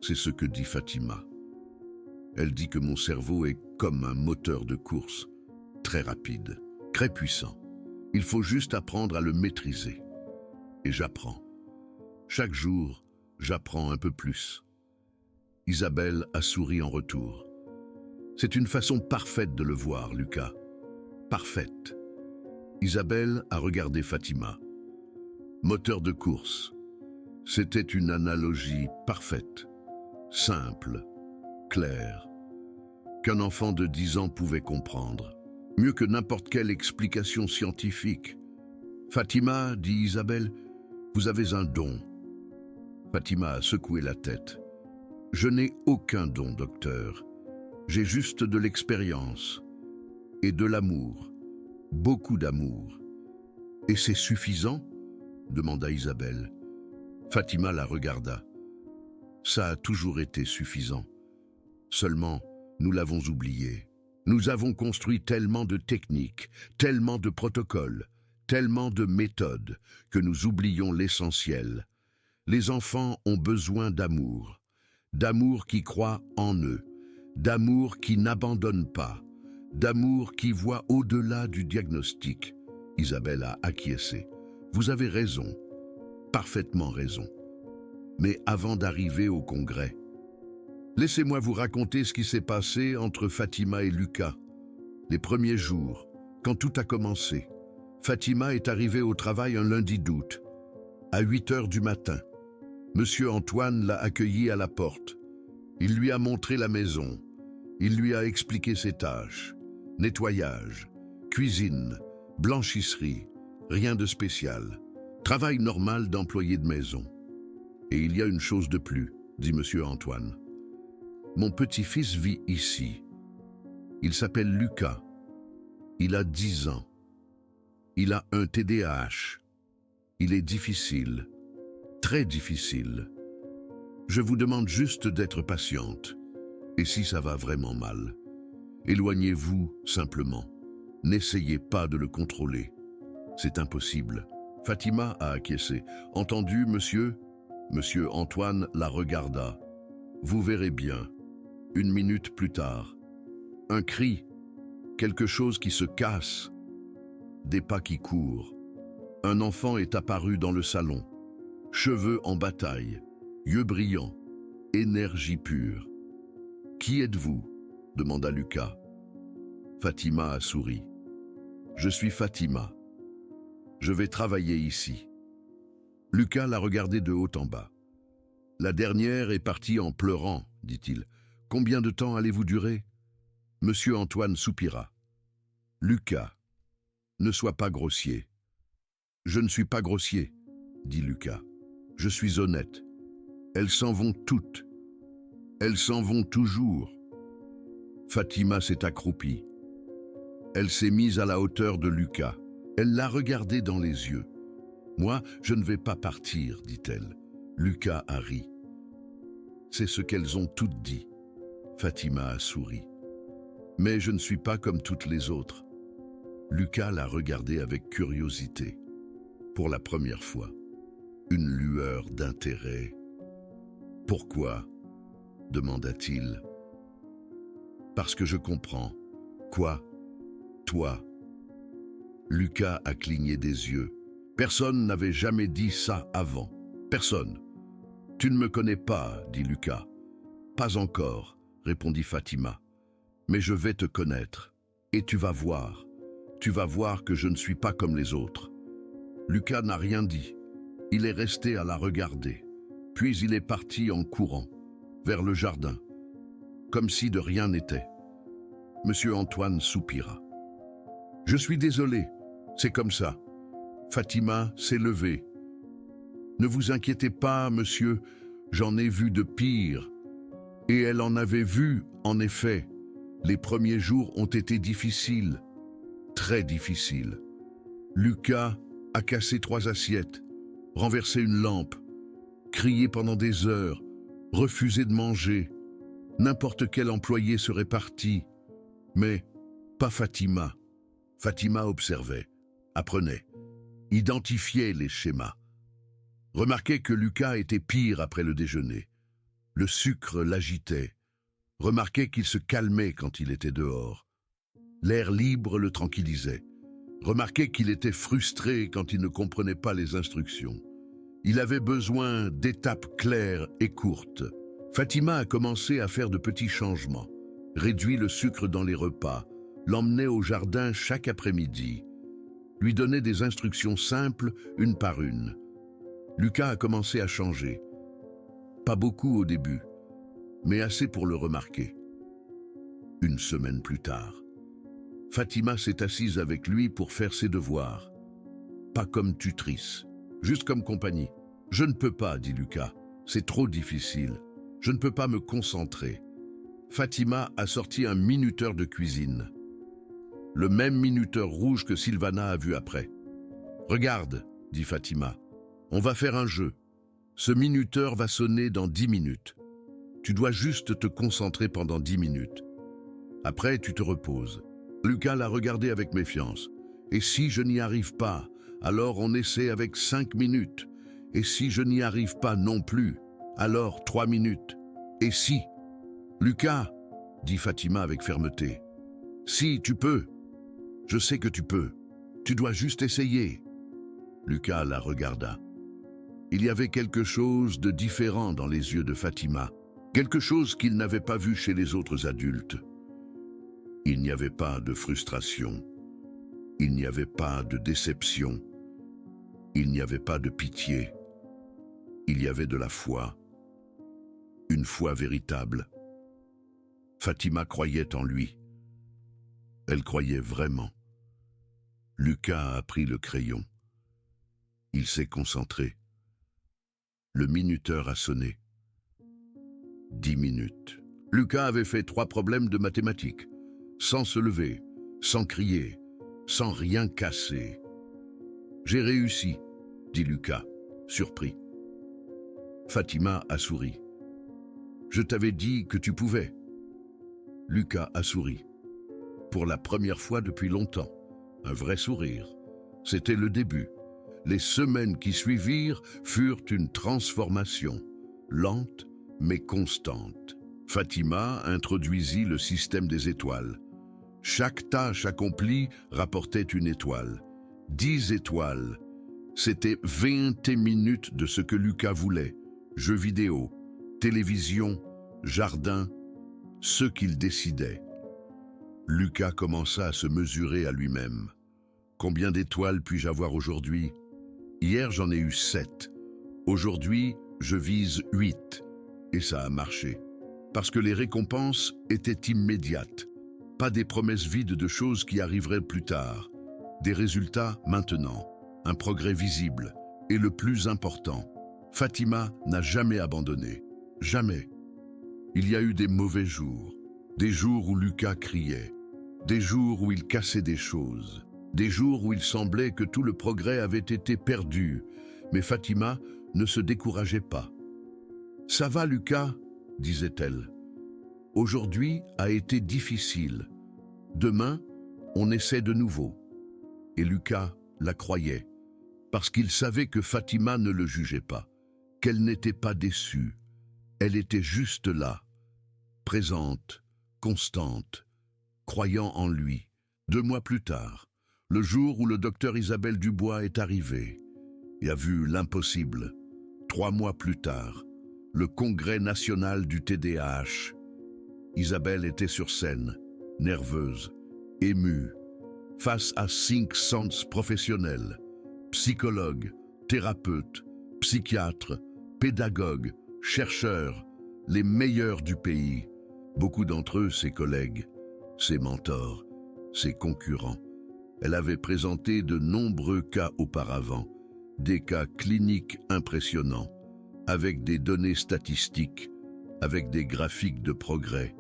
C'est ce que dit Fatima. Elle dit que mon cerveau est comme un moteur de course, très rapide, très puissant. Il faut juste apprendre à le maîtriser. Et j'apprends. Chaque jour, j'apprends un peu plus. Isabelle a souri en retour. C'est une façon parfaite de le voir, Lucas. Parfaite. Isabelle a regardé Fatima. Moteur de course. C'était une analogie parfaite, simple, claire, qu'un enfant de 10 ans pouvait comprendre, mieux que n'importe quelle explication scientifique. Fatima, dit Isabelle, vous avez un don. Fatima a secoué la tête. Je n'ai aucun don, docteur. J'ai juste de l'expérience et de l'amour, beaucoup d'amour. Et c'est suffisant ? Demanda Isabelle. Fatima la regarda. Ça a toujours été suffisant. Seulement, nous l'avons oublié. Nous avons construit tellement de techniques, tellement de protocoles, tellement de méthodes, que nous oublions l'essentiel. Les enfants ont besoin d'amour qui croit en eux, d'amour qui n'abandonne pas, d'amour qui voit au-delà du diagnostic. Isabelle a acquiescé. Vous avez raison, parfaitement raison. Mais avant d'arriver au congrès, laissez-moi vous raconter ce qui s'est passé entre Fatima et Lucas. Les premiers jours, quand tout a commencé, Fatima est arrivée au travail un lundi d'août, à 8 heures du matin. Monsieur Antoine l'a accueillie à la porte. Il lui a montré la maison. Il lui a expliqué ses tâches. Nettoyage, cuisine, blanchisserie, rien de spécial. Travail normal d'employé de maison. Et il y a une chose de plus, dit monsieur Antoine. Mon petit-fils vit ici. Il s'appelle Lucas. Il a 10 ans. Il a un TDAH. Il est difficile, très difficile. Je vous demande juste d'être patiente. Et si ça va vraiment mal, éloignez-vous simplement. N'essayez pas de le contrôler. C'est impossible. Fatima a acquiescé. Entendu, monsieur ? Monsieur Antoine la regarda. Vous verrez bien. 1 minute plus tard. Un cri. Quelque chose qui se casse. Des pas qui courent. Un enfant est apparu dans le salon. Cheveux en bataille. Yeux brillants. Énergie pure. Qui êtes-vous ? Demanda Lucas. Fatima a souri. Je suis Fatima. Je vais travailler ici. Lucas l'a regardé de haut en bas. La dernière est partie en pleurant, dit-il. Combien de temps allez-vous durer ? Monsieur Antoine soupira. Lucas, ne sois pas grossier. Je ne suis pas grossier, dit Lucas. Je suis honnête. Elles s'en vont toutes. Elles s'en vont toujours. Fatima s'est accroupie. Elle s'est mise à la hauteur de Lucas. Elle l'a regardé dans les yeux. Moi, je ne vais pas partir, dit-elle. Lucas a ri. C'est ce qu'elles ont toutes dit. Fatima a souri. Mais je ne suis pas comme toutes les autres. Lucas l'a regardée avec curiosité. Pour la première fois, une lueur d'intérêt. Pourquoi? Demanda-t-il. Parce que je comprends. Quoi? Toi? Lucas a cligné des yeux. Personne n'avait jamais dit ça avant. Personne. Tu ne me connais pas, dit Lucas. Pas encore, répondit Fatima. Mais je vais te connaître. Et tu vas voir. Tu vas voir que je ne suis pas comme les autres. Lucas n'a rien dit. Il est resté à la regarder. Puis il est parti en courant, vers le jardin, comme si de rien n'était. Monsieur Antoine soupira. Je suis désolé, c'est comme ça. Fatima s'est levée. Ne vous inquiétez pas, monsieur, j'en ai vu de pire. Et elle en avait vu, en effet. Les premiers jours ont été difficiles, très difficiles. Lucas a cassé 3 assiettes, renversé une lampe, crié pendant des heures, refusé de manger. N'importe quel employé serait parti, mais pas Fatima. Fatima observait, apprenait, identifiait les schémas. Remarquait que Lucas était pire après le déjeuner. Le sucre l'agitait. Remarquait qu'il se calmait quand il était dehors. L'air libre le tranquillisait. Remarquait qu'il était frustré quand il ne comprenait pas les instructions. Il avait besoin d'étapes claires et courtes. Fatima a commencé à faire de petits changements. Réduit le sucre dans les repas, l'emmenait au jardin chaque après-midi. Lui donnait des instructions simples, une par une. Lucas a commencé à changer. Pas beaucoup au début, mais assez pour le remarquer. 1 semaine plus tard, Fatima s'est assise avec lui pour faire ses devoirs. Pas comme tutrice, juste comme compagnie. « Je ne peux pas, dit Lucas, c'est trop difficile. Je ne peux pas me concentrer. » Fatima a sorti un minuteur de cuisine. Le même minuteur rouge que Sylvana a vu après. « Regarde, dit Fatima, on va faire un jeu. Ce minuteur va sonner dans 10 minutes. Tu dois juste te concentrer pendant 10 minutes. Après, tu te reposes. » Lucas l'a regardé avec méfiance. « Et si je n'y arrive pas, alors on essaie avec 5 minutes. Et si je n'y arrive pas non plus, alors 3 minutes. Et si ?»« Lucas, dit Fatima avec fermeté, si tu peux. Je sais que tu peux. Tu dois juste essayer. » Lucas la regarda. Il y avait quelque chose de différent dans les yeux de Fatima, quelque chose qu'il n'avait pas vu chez les autres adultes. Il n'y avait pas de frustration, il n'y avait pas de déception, il n'y avait pas de pitié, il y avait de la foi, une foi véritable. Fatima croyait en lui. Elle croyait vraiment. Lucas a pris le crayon. Il s'est concentré. Le minuteur a sonné. 10 minutes. Lucas avait fait 3 problèmes de mathématiques, sans se lever, sans crier, sans rien casser. « J'ai réussi, dit Lucas, surpris. Fatima a souri. « Je t'avais dit que tu pouvais. » Lucas a souri. Pour la première fois depuis longtemps, un vrai sourire. C'était le début. Les semaines qui suivirent furent une transformation, lente mais constante. Fatima introduisit le système des étoiles. Chaque tâche accomplie rapportait une étoile. 10 étoiles. C'était 20 minutes de ce que Lucas voulait. Jeux vidéo, télévision, jardin, ce qu'il décidait. Lucas commença à se mesurer à lui-même. Combien d'étoiles puis-je avoir aujourd'hui? Hier, j'en ai eu 7. Aujourd'hui, je vise 8. Et ça a marché. Parce que les récompenses étaient immédiates. Pas des promesses vides de choses qui arriveraient plus tard. Des résultats maintenant. Un progrès visible. Et le plus important, Fatima n'a jamais abandonné. Jamais. Il y a eu des mauvais jours. Des jours où Lucas criait. Des jours où il cassait des choses. Des jours où il semblait que tout le progrès avait été perdu. Mais Fatima ne se décourageait pas. « Ça va, Lucas ?» disait-elle. « Aujourd'hui a été difficile. Demain, on essaie de nouveau. » Et Lucas la croyait, parce qu'il savait que Fatima ne le jugeait pas, qu'elle n'était pas déçue. Elle était juste là, présente, constante, croyant en lui. 2 mois plus tard, le jour où le docteur Isabelle Dubois est arrivé et a vu l'impossible. 3 mois plus tard, le congrès national du TDAH. Isabelle était sur scène, nerveuse, émue, face à 500 professionnels, psychologues, thérapeutes, psychiatres, pédagogues, chercheurs, les meilleurs du pays. Beaucoup d'entre eux, ses collègues, ses mentors, ses concurrents. Elle avait présenté de nombreux cas auparavant, des cas cliniques impressionnants, avec des données statistiques, avec des graphiques de progrès,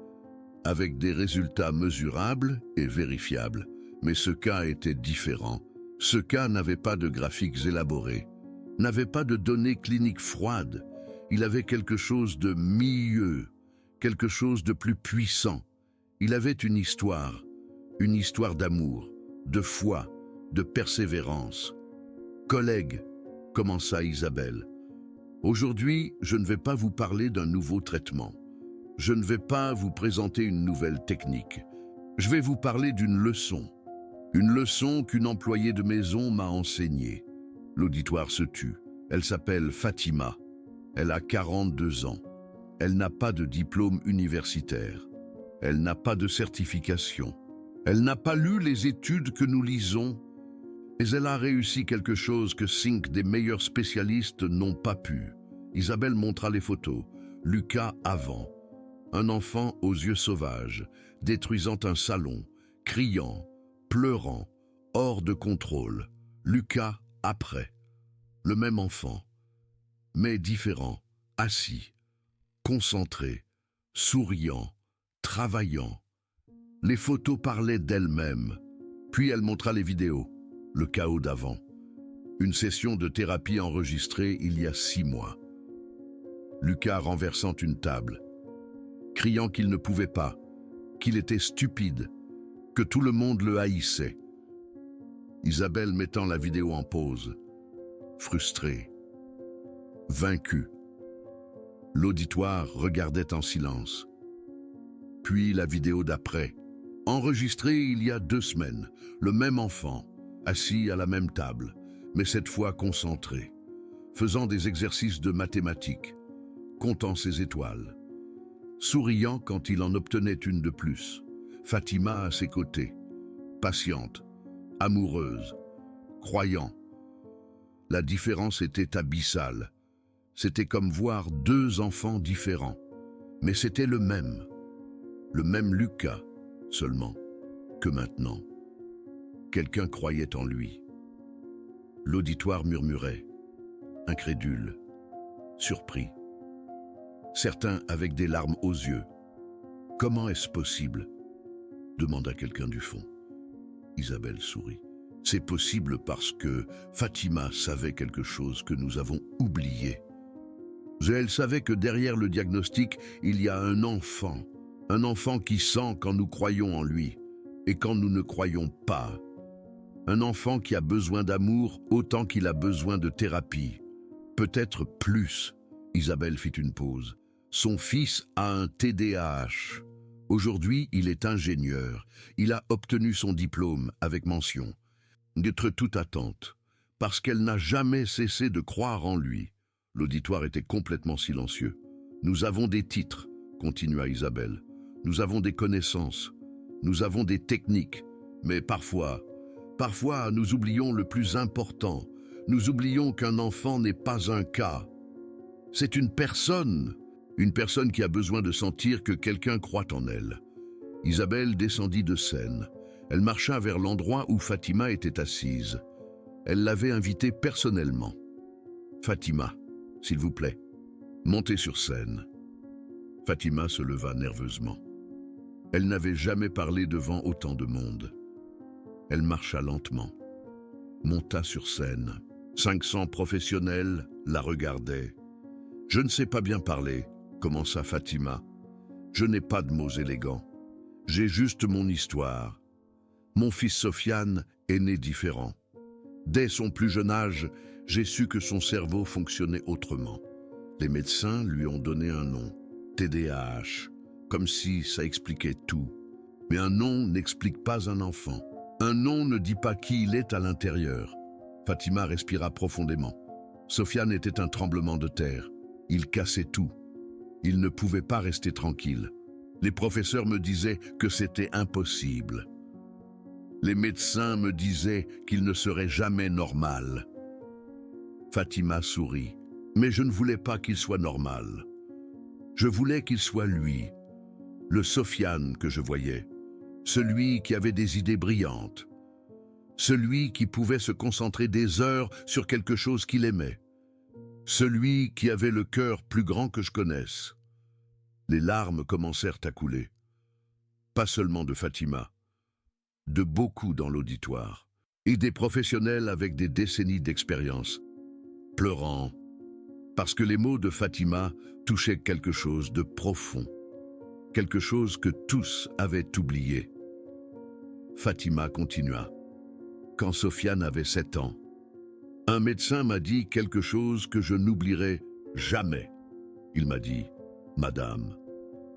avec des résultats mesurables et vérifiables. Mais ce cas était différent. Ce cas n'avait pas de graphiques élaborés, n'avait pas de données cliniques froides. Il avait quelque chose de mieux, quelque chose de plus puissant. Il avait une histoire d'amour, de foi, de persévérance. Collègue, commença Isabelle, aujourd'hui, je ne vais pas vous parler d'un nouveau traitement. Je ne vais pas vous présenter une nouvelle technique. Je vais vous parler d'une leçon. Une leçon qu'une employée de maison m'a enseignée. L'auditoire se tut. Elle s'appelle Fatima. Elle a 42 ans. Elle n'a pas de diplôme universitaire. Elle n'a pas de certification. Elle n'a pas lu les études que nous lisons. Mais elle a réussi quelque chose que 5 des meilleurs spécialistes n'ont pas pu. Isabelle montra les photos. Lucas avant. Un enfant aux yeux sauvages, détruisant un salon, criant, pleurant, hors de contrôle. Lucas après. Le même enfant, mais différent, assis, concentré, souriant, travaillant. Les photos parlaient d'elles-mêmes. Puis elle montra les vidéos, le chaos d'avant. Une session de thérapie enregistrée il y a 6 mois. Lucas renversant une table, criant qu'il ne pouvait pas, qu'il était stupide, que tout le monde le haïssait. Isabelle mettant la vidéo en pause, frustrée, vaincue. L'auditoire regardait en silence. Puis la vidéo d'après, enregistrée il y a 2 semaines, le même enfant, assis à la même table, mais cette fois concentré, faisant des exercices de mathématiques, comptant ses étoiles, souriant quand il en obtenait une de plus. Fatima à ses côtés, patiente, amoureuse, croyant. La différence était abyssale. C'était comme voir 2 enfants différents. Mais c'était le même Lucas, seulement, que maintenant. Quelqu'un croyait en lui. L'auditoire murmurait, incrédule, surpris. Certains avec des larmes aux yeux. « Comment est-ce possible ?» demanda quelqu'un du fond. Isabelle sourit. « C'est possible parce que Fatima savait quelque chose que nous avons oublié. Elle savait que derrière le diagnostic, il y a un enfant qui sent quand nous croyons en lui et quand nous ne croyons pas. Un enfant qui a besoin d'amour autant qu'il a besoin de thérapie. Peut-être plus. » Isabelle fit une pause. Son fils a un TDAH. Aujourd'hui, il est ingénieur. Il a obtenu son diplôme avec mention. D'être toute attente, parce qu'elle n'a jamais cessé de croire en lui. L'auditoire était complètement silencieux. Nous avons des titres, continua Isabelle. Nous avons des connaissances. Nous avons des techniques. Mais parfois, nous oublions le plus important. Nous oublions qu'un enfant n'est pas un cas. C'est une personne qui a besoin de sentir que quelqu'un croit en elle. Isabelle descendit de scène. Elle marcha vers l'endroit où Fatima était assise. Elle l'avait invitée personnellement. « Fatima, s'il vous plaît, montez sur scène. » Fatima se leva nerveusement. Elle n'avait jamais parlé devant autant de monde. Elle marcha lentement, monta sur scène. 500 professionnels la regardaient. « Je ne sais pas bien parler, » commença Fatima. « Je n'ai pas de mots élégants. J'ai juste mon histoire. Mon fils Sofiane est né différent. Dès son plus jeune âge, j'ai su que son cerveau fonctionnait autrement. Les médecins lui ont donné un nom, TDAH, comme si ça expliquait tout. Mais un nom n'explique pas un enfant. Un nom ne dit pas qui il est à l'intérieur. Fatima respira profondément. Sofiane était un tremblement de terre. Il cassait tout. Il ne pouvait pas rester tranquille. Les professeurs me disaient que c'était impossible. Les médecins me disaient qu'il ne serait jamais normal. Fatima sourit. Mais je ne voulais pas qu'il soit normal. Je voulais qu'il soit lui, le Sofiane que je voyais, celui qui avait des idées brillantes, celui qui pouvait se concentrer des heures sur quelque chose qu'il aimait, celui qui avait le cœur plus grand que je connaisse. Les larmes commencèrent à couler, pas seulement de Fatima, de beaucoup dans l'auditoire, et des professionnels avec des décennies d'expérience, pleurant, parce que les mots de Fatima touchaient quelque chose de profond, quelque chose que tous avaient oublié. Fatima continua. Quand Sofiane avait 7 ans, un médecin m'a dit quelque chose que je n'oublierai jamais. Il m'a dit, « Madame,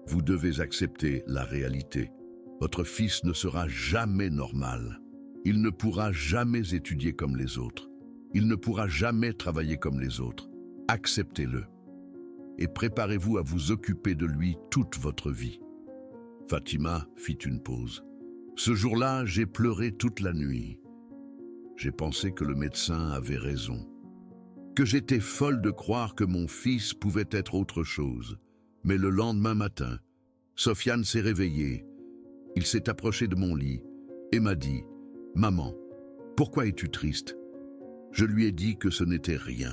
vous devez accepter la réalité. Votre fils ne sera jamais normal. Il ne pourra jamais étudier comme les autres. Il ne pourra jamais travailler comme les autres. Acceptez-le. Et préparez-vous à vous occuper de lui toute votre vie. » Fatima fit une pause. Ce jour-là, j'ai pleuré toute la nuit. J'ai pensé que le médecin avait raison, que j'étais folle de croire que mon fils pouvait être autre chose. Mais le lendemain matin, Sofiane s'est réveillé. Il s'est approché de mon lit et m'a dit « Maman, pourquoi es-tu triste ?» Je lui ai dit que ce n'était rien,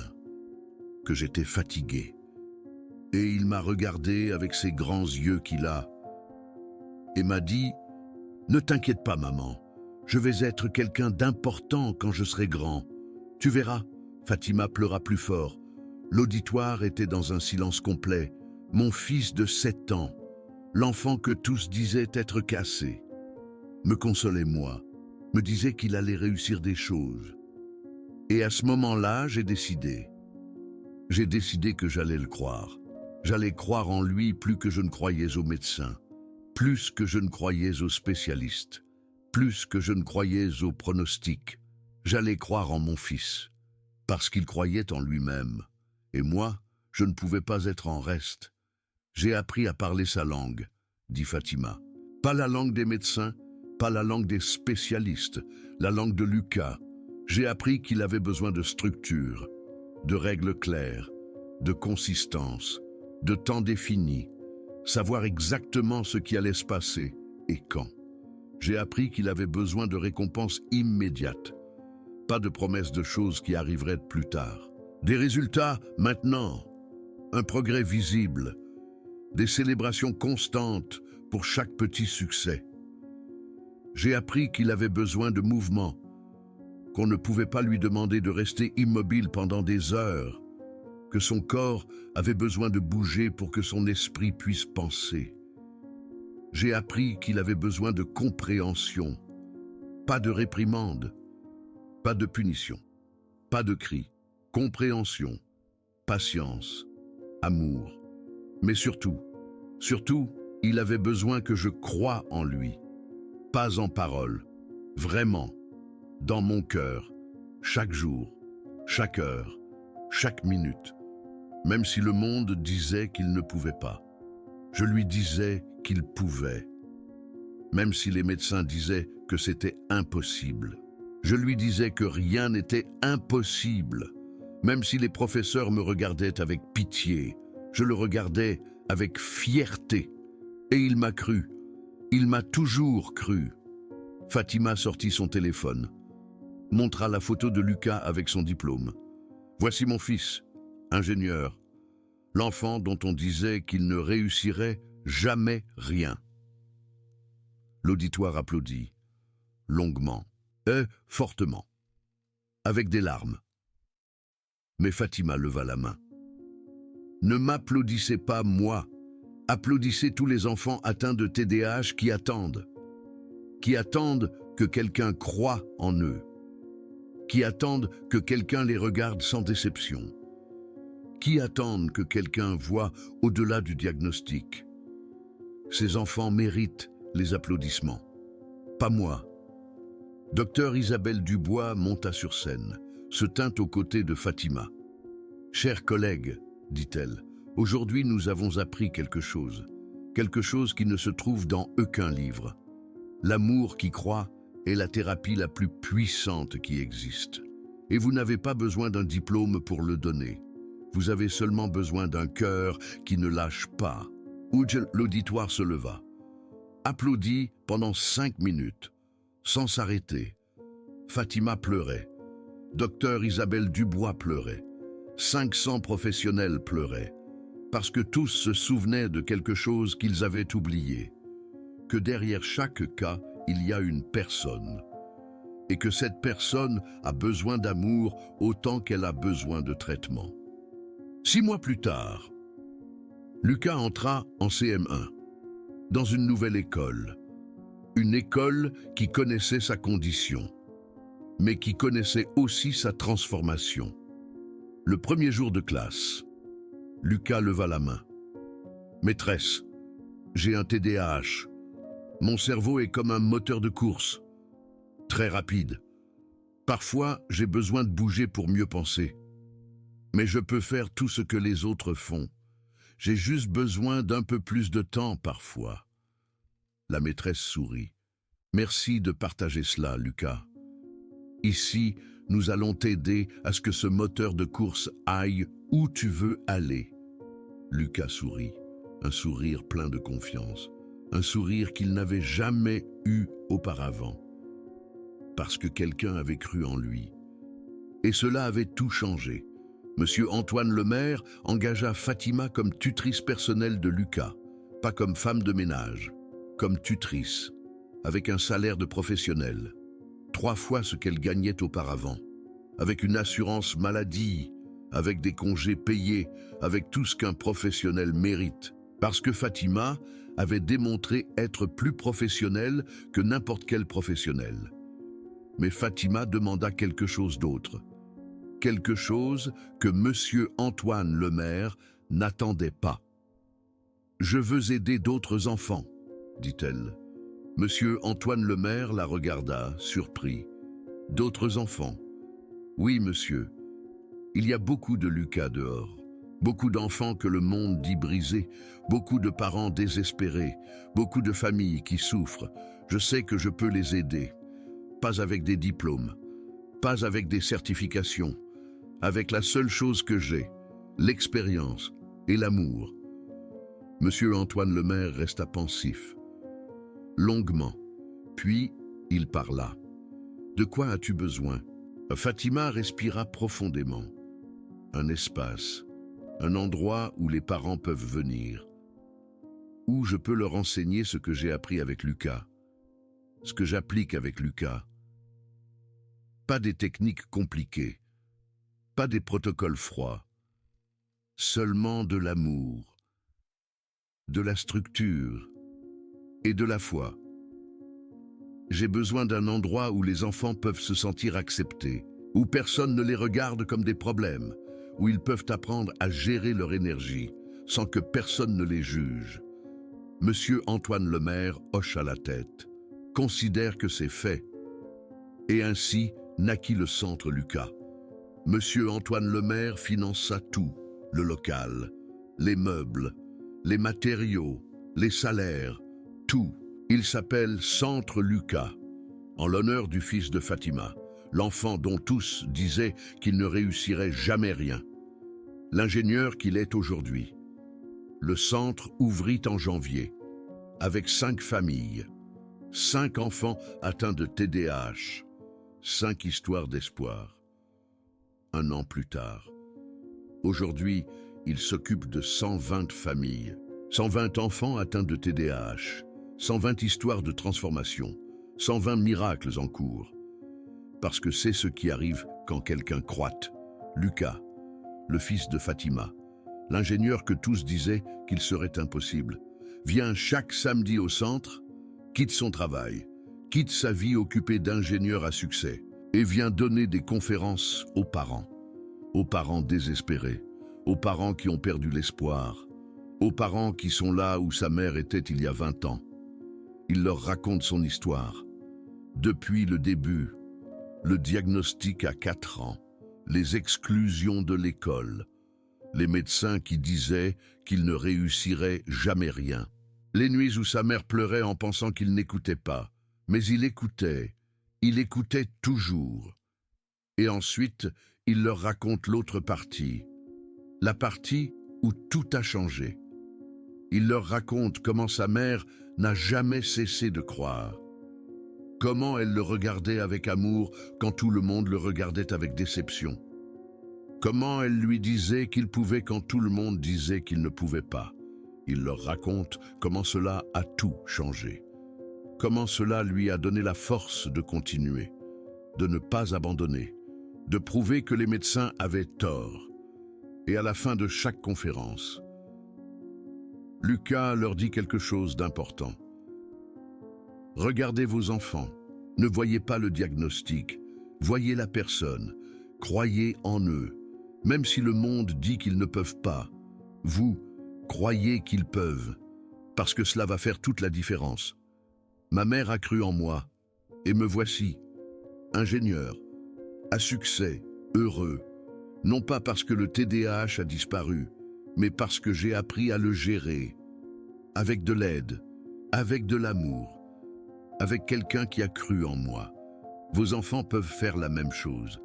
que j'étais fatigué. Et il m'a regardé avec ses grands yeux qu'il a et m'a dit « Ne t'inquiète pas, maman, je vais être quelqu'un d'important quand je serai grand. Tu verras. » Fatima pleura plus fort. L'auditoire était dans un silence complet. Mon fils de 7 ans, l'enfant que tous disaient être cassé, me consolait moi, me disait qu'il allait réussir des choses. Et à ce moment-là, j'ai décidé. J'ai décidé que j'allais le croire. J'allais croire en lui plus que je ne croyais aux médecins, plus que je ne croyais aux spécialistes, plus que je ne croyais aux pronostics. J'allais croire en mon fils, parce qu'il croyait en lui-même. Et moi, je ne pouvais pas être en reste. J'ai appris à parler sa langue, dit Fatima. Pas la langue des médecins, pas la langue des spécialistes, la langue de Lucas. J'ai appris qu'il avait besoin de structure, de règles claires, de consistance, de temps défini, savoir exactement ce qui allait se passer et quand. J'ai appris qu'il avait besoin de récompenses immédiates, pas de promesses de choses qui arriveraient plus tard. Des résultats maintenant, un progrès visible, des célébrations constantes pour chaque petit succès. J'ai appris qu'il avait besoin de mouvement, qu'on ne pouvait pas lui demander de rester immobile pendant des heures, que son corps avait besoin de bouger pour que son esprit puisse penser. J'ai appris qu'il avait besoin de compréhension, pas de réprimande, pas de punition, pas de cris, compréhension, patience, amour. Mais surtout, il avait besoin que je croie en lui, pas en parole, vraiment, dans mon cœur, chaque jour, chaque heure, chaque minute, même si le monde disait qu'il ne pouvait pas. Je lui disais qu'il pouvait, même si les médecins disaient que c'était impossible. Je lui disais que rien n'était impossible, même si les professeurs me regardaient avec pitié. Je le regardais avec fierté. Et il m'a cru. Il m'a toujours cru. Fatima sortit son téléphone, montra la photo de Lucas avec son diplôme. Voici mon fils, ingénieur, l'enfant dont on disait qu'il ne réussirait jamais rien. L'auditoire applaudit, longuement, et fortement, avec des larmes. Mais Fatima leva la main. Ne m'applaudissez pas moi, applaudissez tous les enfants atteints de TDAH qui attendent que quelqu'un croie en eux, qui attendent que quelqu'un les regarde sans déception, qui attendent que quelqu'un voie au-delà du diagnostic. Ces enfants méritent les applaudissements. Pas moi. Docteur Isabelle Dubois monta sur scène, se tint aux côtés de Fatima. « Chers collègues, dit-elle, aujourd'hui nous avons appris quelque chose qui ne se trouve dans aucun livre. L'amour qui croit est la thérapie la plus puissante qui existe. Et vous n'avez pas besoin d'un diplôme pour le donner. Vous avez seulement besoin d'un cœur qui ne lâche pas. » L'auditoire se leva, applaudit pendant 5 minutes, sans s'arrêter. Fatima pleurait. Docteur Isabelle Dubois pleurait. 500 professionnels pleuraient, parce que tous se souvenaient de quelque chose qu'ils avaient oublié, que derrière chaque cas, il y a une personne, et que cette personne a besoin d'amour autant qu'elle a besoin de traitement. 6 mois plus tard, Lucas entra en CM1, dans une nouvelle école. Une école qui connaissait sa condition, mais qui connaissait aussi sa transformation. Le premier jour de classe, Lucas leva la main. « Maîtresse, j'ai un TDAH. Mon cerveau est comme un moteur de course, très rapide. Parfois, j'ai besoin de bouger pour mieux penser. Mais je peux faire tout ce que les autres font. J'ai juste besoin d'un peu plus de temps parfois. » La maîtresse sourit. « Merci de partager cela, Lucas. Ici, nous allons t'aider à ce que ce moteur de course aille où tu veux aller. » Lucas sourit, un sourire plein de confiance, un sourire qu'il n'avait jamais eu auparavant, parce que quelqu'un avait cru en lui. Et cela avait tout changé. Monsieur Antoine Lemaire engagea Fatima comme tutrice personnelle de Lucas, pas comme femme de ménage, comme tutrice, avec un salaire de professionnel, 3 fois ce qu'elle gagnait auparavant, avec une assurance maladie, avec des congés payés, avec tout ce qu'un professionnel mérite, parce que Fatima avait démontré être plus professionnelle que n'importe quel professionnel. Mais Fatima demanda quelque chose d'autre, quelque chose que Monsieur Antoine Lemaire n'attendait pas. « Je veux aider d'autres enfants, » dit-elle. Monsieur Antoine Lemaire la regarda, surpris. « D'autres enfants ? Oui, monsieur. Il y a beaucoup de Lucas dehors, beaucoup d'enfants que le monde dit brisés, beaucoup de parents désespérés, beaucoup de familles qui souffrent. Je sais que je peux les aider. Pas avec des diplômes, pas avec des certifications, avec la seule chose que j'ai, l'expérience et l'amour. » Monsieur Antoine Lemaire resta pensif, longuement, puis il parla. « De quoi as-tu besoin ?» Fatima respira profondément. Un espace, un endroit où les parents peuvent venir, où je peux leur enseigner ce que j'ai appris avec Lucas, ce que j'applique avec Lucas. Pas des techniques compliquées, pas des protocoles froids, seulement de l'amour, de la structure et de la foi. J'ai besoin d'un endroit où les enfants peuvent se sentir acceptés, où personne ne les regarde comme des problèmes, où ils peuvent apprendre à gérer leur énergie sans que personne ne les juge. Monsieur Antoine Lemaire hocha la tête, considère que c'est fait. Et ainsi naquit le Centre Lucas. Monsieur Antoine Lemaire finança tout, le local, les meubles, les matériaux, les salaires, tout. Il s'appelle Centre Lucas, en l'honneur du fils de Fatima, l'enfant dont tous disaient qu'il ne réussirait jamais rien. L'ingénieur qu'il est aujourd'hui. Le centre ouvrit en janvier, avec 5 familles, 5 enfants atteints de TDAH, 5 histoires d'espoir. 1 an plus tard, aujourd'hui, il s'occupe de 120 familles, 120 enfants atteints de TDAH, 120 histoires de transformation, 120 miracles en cours. Parce que c'est ce qui arrive quand quelqu'un croit. Lucas, le fils de Fatima, l'ingénieur que tous disaient qu'il serait impossible, vient chaque samedi au centre, quitte son travail, quitte sa vie occupée d'ingénieur à succès, et vient donner des conférences aux parents désespérés, aux parents qui ont perdu l'espoir, aux parents qui sont là où sa mère était il y a 20 ans. Il leur raconte son histoire. Depuis le début, le diagnostic à 4 ans, les exclusions de l'école, les médecins qui disaient qu'il ne réussirait jamais rien. Les nuits où sa mère pleurait en pensant qu'il n'écoutait pas, mais il écoutait toujours. Et ensuite, il leur raconte l'autre partie, la partie où tout a changé. Il leur raconte comment sa mère n'a jamais cessé de croire, comment elle le regardait avec amour quand tout le monde le regardait avec déception, comment elle lui disait qu'il pouvait quand tout le monde disait qu'il ne pouvait pas. Il leur raconte comment cela a tout changé, comment cela lui a donné la force de continuer, de ne pas abandonner, de prouver que les médecins avaient tort. Et à la fin de chaque conférence, Lucas leur dit quelque chose d'important. Regardez vos enfants, ne voyez pas le diagnostic, voyez la personne, croyez en eux. Même si le monde dit qu'ils ne peuvent pas, vous, croyez qu'ils peuvent, parce que cela va faire toute la différence. Ma mère a cru en moi, et me voici, ingénieur, à succès, heureux, non pas parce que le TDAH a disparu, mais parce que j'ai appris à le gérer, avec de l'aide, avec de l'amour, avec quelqu'un qui a cru en moi. Vos enfants peuvent faire la même chose.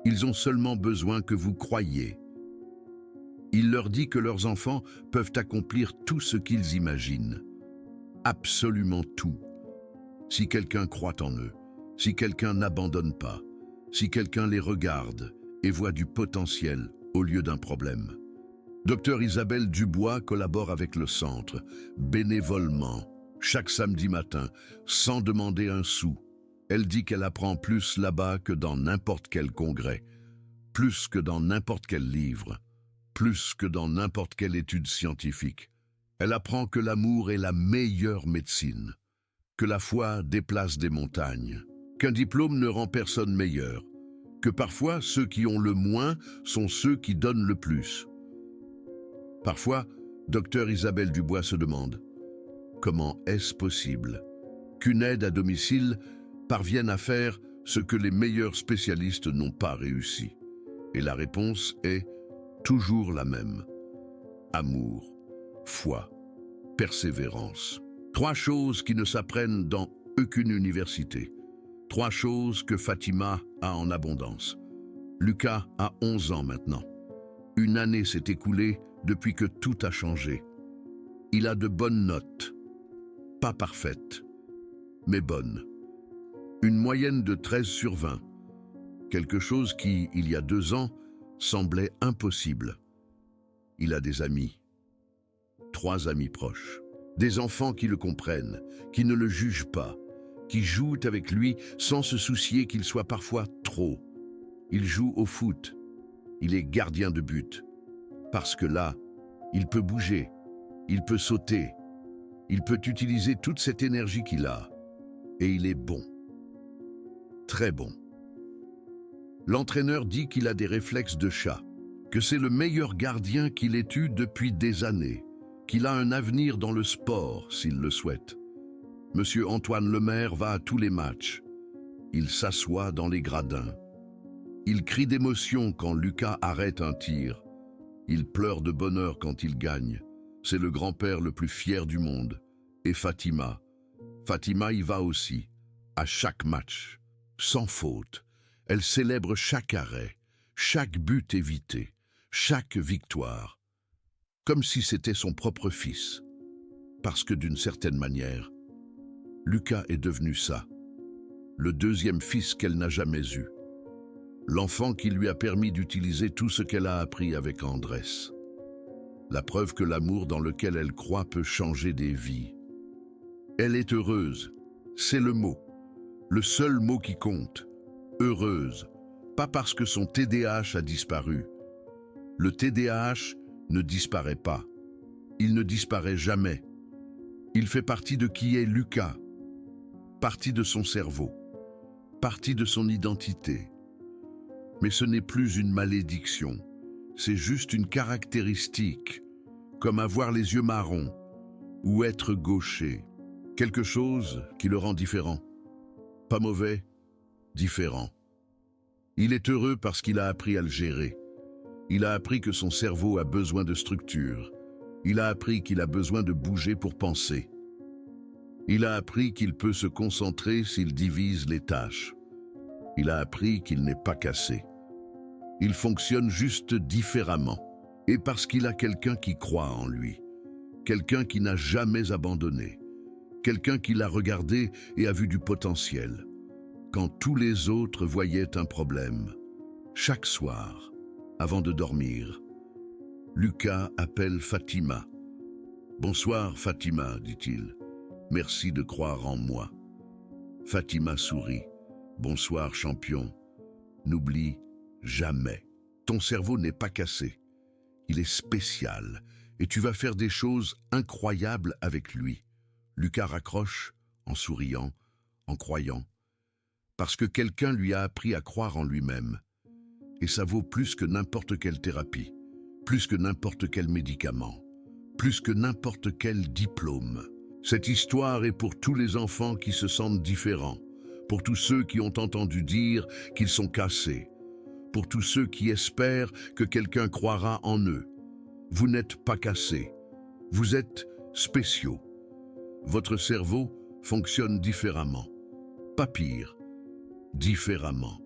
Ils ont seulement besoin que vous croyiez. Il leur dit que leurs enfants peuvent accomplir tout ce qu'ils imaginent. Absolument tout. Si quelqu'un croit en eux, si quelqu'un n'abandonne pas, si quelqu'un les regarde et voit du potentiel au lieu d'un problème. Dr Isabelle Dubois collabore avec le centre, bénévolement, chaque samedi matin, sans demander un sou. Elle dit qu'elle apprend plus là-bas que dans n'importe quel congrès, plus que dans n'importe quel livre, plus que dans n'importe quelle étude scientifique. Elle apprend que l'amour est la meilleure médecine, que la foi déplace des montagnes, qu'un diplôme ne rend personne meilleur, que parfois ceux qui ont le moins sont ceux qui donnent le plus. Parfois, Dr Isabelle Dubois se demande « Comment est-ce possible qu'une aide à domicile parvienne à faire ce que les meilleurs spécialistes n'ont pas réussi ?» Et la réponse est toujours la même. Amour, foi, persévérance. 3 choses qui ne s'apprennent dans aucune université. 3 choses que Fatima a en abondance. Lucas a 11 ans maintenant. Une année s'est écoulée depuis que tout a changé. Il a de bonnes notes. Pas parfaites, mais bonnes. Une moyenne de 13 sur 20. Quelque chose qui, il y a 2 ans, semblait impossible. Il a des amis. 3 amis proches. Des enfants qui le comprennent, qui ne le jugent pas, qui jouent avec lui sans se soucier qu'il soit parfois trop. Il joue au foot. Il est gardien de but. Parce que là, il peut bouger, il peut sauter, il peut utiliser toute cette énergie qu'il a. Et il est bon. Très bon. L'entraîneur dit qu'il a des réflexes de chat, que c'est le meilleur gardien qu'il ait eu depuis des années, qu'il a un avenir dans le sport s'il le souhaite. Monsieur Antoine Lemaire va à tous les matchs. Il s'assoit dans les gradins. Il crie d'émotion quand Lucas arrête un tir. Il pleure de bonheur quand il gagne. C'est le grand-père le plus fier du monde. Et Fatima y va aussi, à chaque match, sans faute. Elle célèbre chaque arrêt, chaque but évité, chaque victoire, comme si c'était son propre fils. Parce que d'une certaine manière, Lucas est devenu ça, le 2e fils qu'elle n'a jamais eu. L'enfant qui lui a permis d'utiliser tout ce qu'elle a appris avec Andrés. La preuve que l'amour dans lequel elle croit peut changer des vies. Elle est heureuse, c'est le mot, le seul mot qui compte. Heureuse, pas parce que son TDAH a disparu. Le TDAH ne disparaît pas. Il ne disparaît jamais. Il fait partie de qui est Lucas, partie de son cerveau, partie de son identité. Mais ce n'est plus une malédiction, c'est juste une caractéristique, comme avoir les yeux marrons ou être gaucher. Quelque chose qui le rend différent. Pas mauvais, différent. Il est heureux parce qu'il a appris à le gérer. Il a appris que son cerveau a besoin de structure. Il a appris qu'il a besoin de bouger pour penser. Il a appris qu'il peut se concentrer s'il divise les tâches. Il a appris qu'il n'est pas cassé. Il fonctionne juste différemment. Et parce qu'il a quelqu'un qui croit en lui. Quelqu'un qui n'a jamais abandonné. Quelqu'un qui l'a regardé et a vu du potentiel. Quand tous les autres voyaient un problème. Chaque soir, avant de dormir, Lucas appelle Fatima. « Bonsoir Fatima, dit-il. Merci de croire en moi. » Fatima sourit. « Bonsoir champion. N'oublie jamais. Ton cerveau n'est pas cassé. Il est spécial et tu vas faire des choses incroyables avec lui. » Lucas raccroche en souriant, en croyant. Parce que quelqu'un lui a appris à croire en lui-même. Et ça vaut plus que n'importe quelle thérapie, plus que n'importe quel médicament, plus que n'importe quel diplôme. Cette histoire est pour tous les enfants qui se sentent différents, pour tous ceux qui ont entendu dire qu'ils sont cassés, pour tous ceux qui espèrent que quelqu'un croira en eux. Vous n'êtes pas cassés, vous êtes spéciaux. Votre cerveau fonctionne différemment, pas pire, différemment.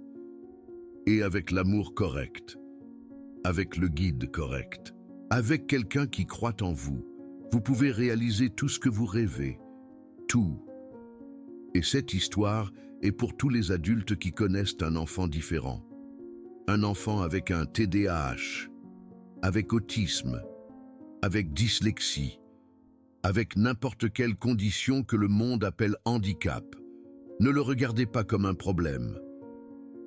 Et avec l'amour correct, avec le guide correct, avec quelqu'un qui croit en vous, vous pouvez réaliser tout ce que vous rêvez, tout. Et cette histoire est pour tous les adultes qui connaissent un enfant différent. Un enfant avec un TDAH, avec autisme, avec dyslexie, avec n'importe quelle condition que le monde appelle handicap. Ne le regardez pas comme un problème.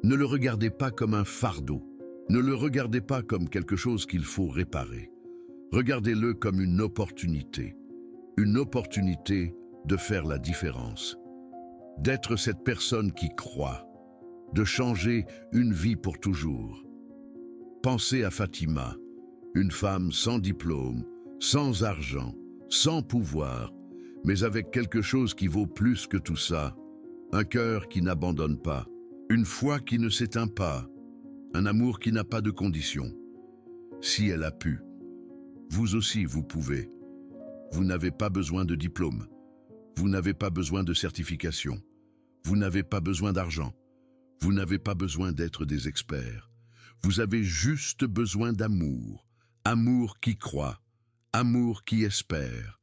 Ne le regardez pas comme un fardeau. Ne le regardez pas comme quelque chose qu'il faut réparer. Regardez-le comme une opportunité de faire la différence, d'être cette personne qui croit, de changer une vie pour toujours. Pensez à Fatima, une femme sans diplôme, sans argent, sans pouvoir, mais avec quelque chose qui vaut plus que tout ça, un cœur qui n'abandonne pas, une foi qui ne s'éteint pas, un amour qui n'a pas de conditions. Si elle a pu, vous aussi vous pouvez. Vous n'avez pas besoin de diplôme, vous n'avez pas besoin de certification, vous n'avez pas besoin d'argent, vous n'avez pas besoin d'être des experts. Vous avez juste besoin d'amour, amour qui croit, amour qui espère,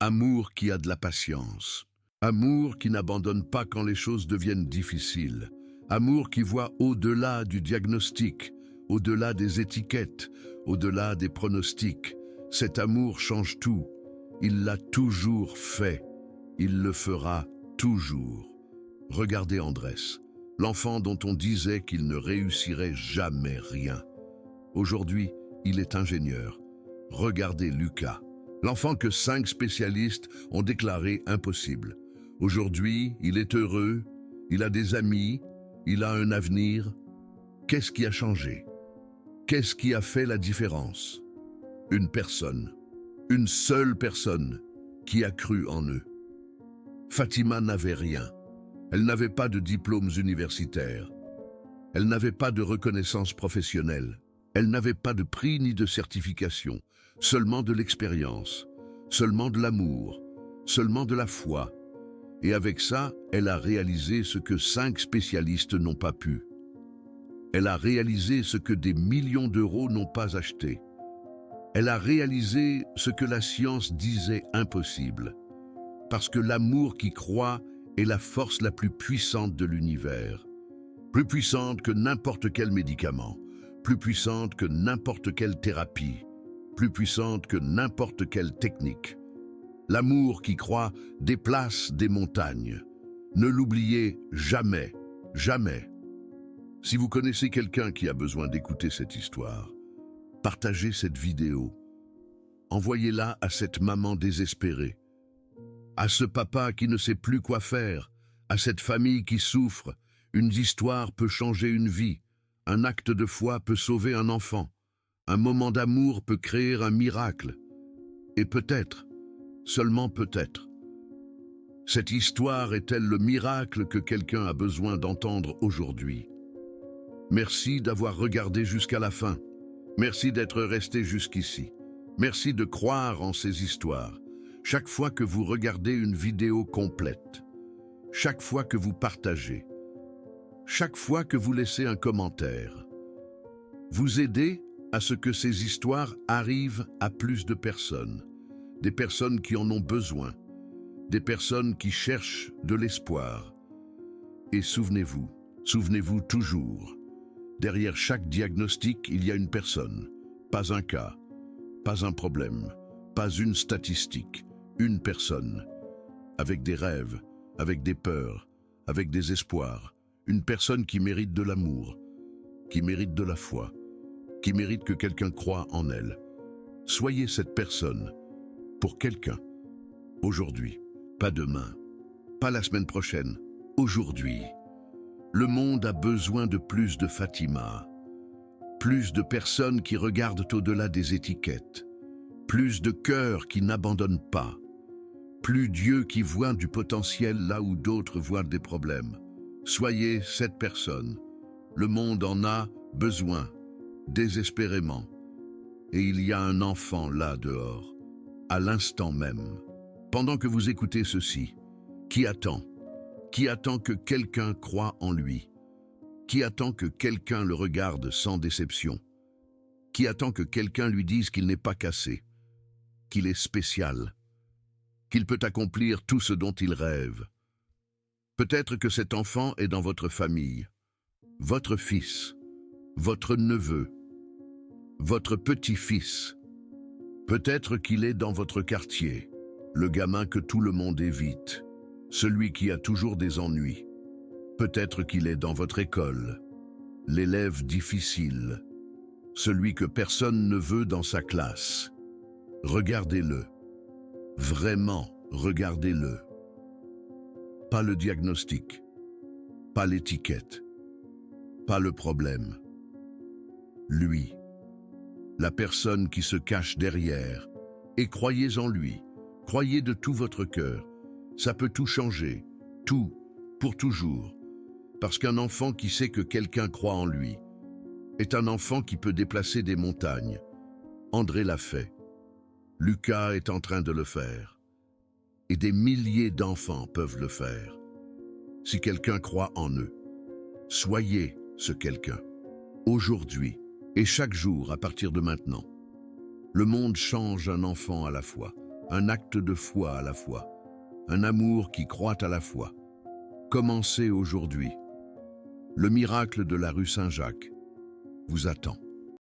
amour qui a de la patience, amour qui n'abandonne pas quand les choses deviennent difficiles, amour qui voit au-delà du diagnostic, au-delà des étiquettes, au-delà des pronostics. Cet amour change tout. Il l'a toujours fait. Il le fera toujours. Regardez Andrés, l'enfant dont on disait qu'il ne réussirait jamais rien. Aujourd'hui, il est ingénieur. Regardez Lucas, l'enfant que 5 spécialistes ont déclaré impossible. Aujourd'hui, il est heureux, il a des amis, il a un avenir. Qu'est-ce qui a changé? Qu'est-ce qui a fait la différence? Une personne, une seule personne qui a cru en eux. Fatima n'avait rien. Elle n'avait pas de diplômes universitaires. Elle n'avait pas de reconnaissance professionnelle. Elle n'avait pas de prix ni de certification, seulement de l'expérience, seulement de l'amour, seulement de la foi. Et avec ça, elle a réalisé ce que 5 spécialistes n'ont pas pu. Elle a réalisé ce que des millions d'euros n'ont pas acheté. Elle a réalisé ce que la science disait impossible. Parce que l'amour qui croit est la force la plus puissante de l'univers. Plus puissante que n'importe quel médicament, plus puissante que n'importe quelle thérapie, plus puissante que n'importe quelle technique. L'amour qui croit déplace des montagnes. Ne l'oubliez jamais, jamais. Si vous connaissez quelqu'un qui a besoin d'écouter cette histoire, partagez cette vidéo. Envoyez-la à cette maman désespérée, à ce papa qui ne sait plus quoi faire, à cette famille qui souffre. Une histoire peut changer une vie, un acte de foi peut sauver un enfant, Un moment d'amour peut créer un miracle. Et peut-être, seulement peut-être, cette histoire est-elle le miracle que quelqu'un a besoin d'entendre aujourd'hui. Merci d'avoir regardé jusqu'à la fin. Merci d'être resté jusqu'ici. Merci de croire en ces histoires. Chaque fois que vous regardez une vidéo complète, chaque fois que vous partagez, chaque fois que vous laissez un commentaire, vous aidez à ce que ces histoires arrivent à plus de personnes, des personnes qui en ont besoin, des personnes qui cherchent de l'espoir. Et souvenez-vous toujours, derrière chaque diagnostic, il y a une personne, pas un cas, pas un problème, pas une statistique, une personne, avec des rêves, avec des peurs, avec des espoirs, une personne qui mérite de l'amour, qui mérite de la foi, qui mérite que quelqu'un croie en elle. Soyez cette personne pour quelqu'un, aujourd'hui, pas demain, pas la semaine prochaine, aujourd'hui. Le monde a besoin de plus de Fatima, plus de personnes qui regardent au-delà des étiquettes, plus de cœurs qui n'abandonnent pas, plus Dieu qui voit du potentiel là où d'autres voient des problèmes. Soyez cette personne. Le monde en a besoin, désespérément. Et il y a un enfant là dehors, à l'instant même. Pendant que vous écoutez ceci, qui attend? Qui attend que quelqu'un croie en lui? Qui attend que quelqu'un le regarde sans déception? Qui attend que quelqu'un lui dise qu'il n'est pas cassé, qu'il est spécial, qu'il peut accomplir tout ce dont il rêve? Peut-être que cet enfant est dans votre famille, votre fils, votre neveu, votre petit-fils. Peut-être qu'il est dans votre quartier, le gamin que tout le monde évite, celui qui a toujours des ennuis. Peut-être qu'il est dans votre école, l'élève difficile, celui que personne ne veut dans sa classe. Regardez-le, vraiment regardez-le. Pas le diagnostic, pas l'étiquette, pas le problème. Lui, la personne qui se cache derrière, et croyez en lui, croyez de tout votre cœur. Ça peut tout changer, tout, pour toujours. Parce qu'un enfant qui sait que quelqu'un croit en lui est un enfant qui peut déplacer des montagnes. André l'a fait. Lucas est en train de le faire. Et des milliers d'enfants peuvent le faire. Si quelqu'un croit en eux, soyez ce quelqu'un. Aujourd'hui et chaque jour à partir de maintenant. Le monde change un enfant à la fois, un acte de foi à la fois, un amour qui croît à la fois. Commencez aujourd'hui. Le miracle de la rue Saint-Jacques vous attend.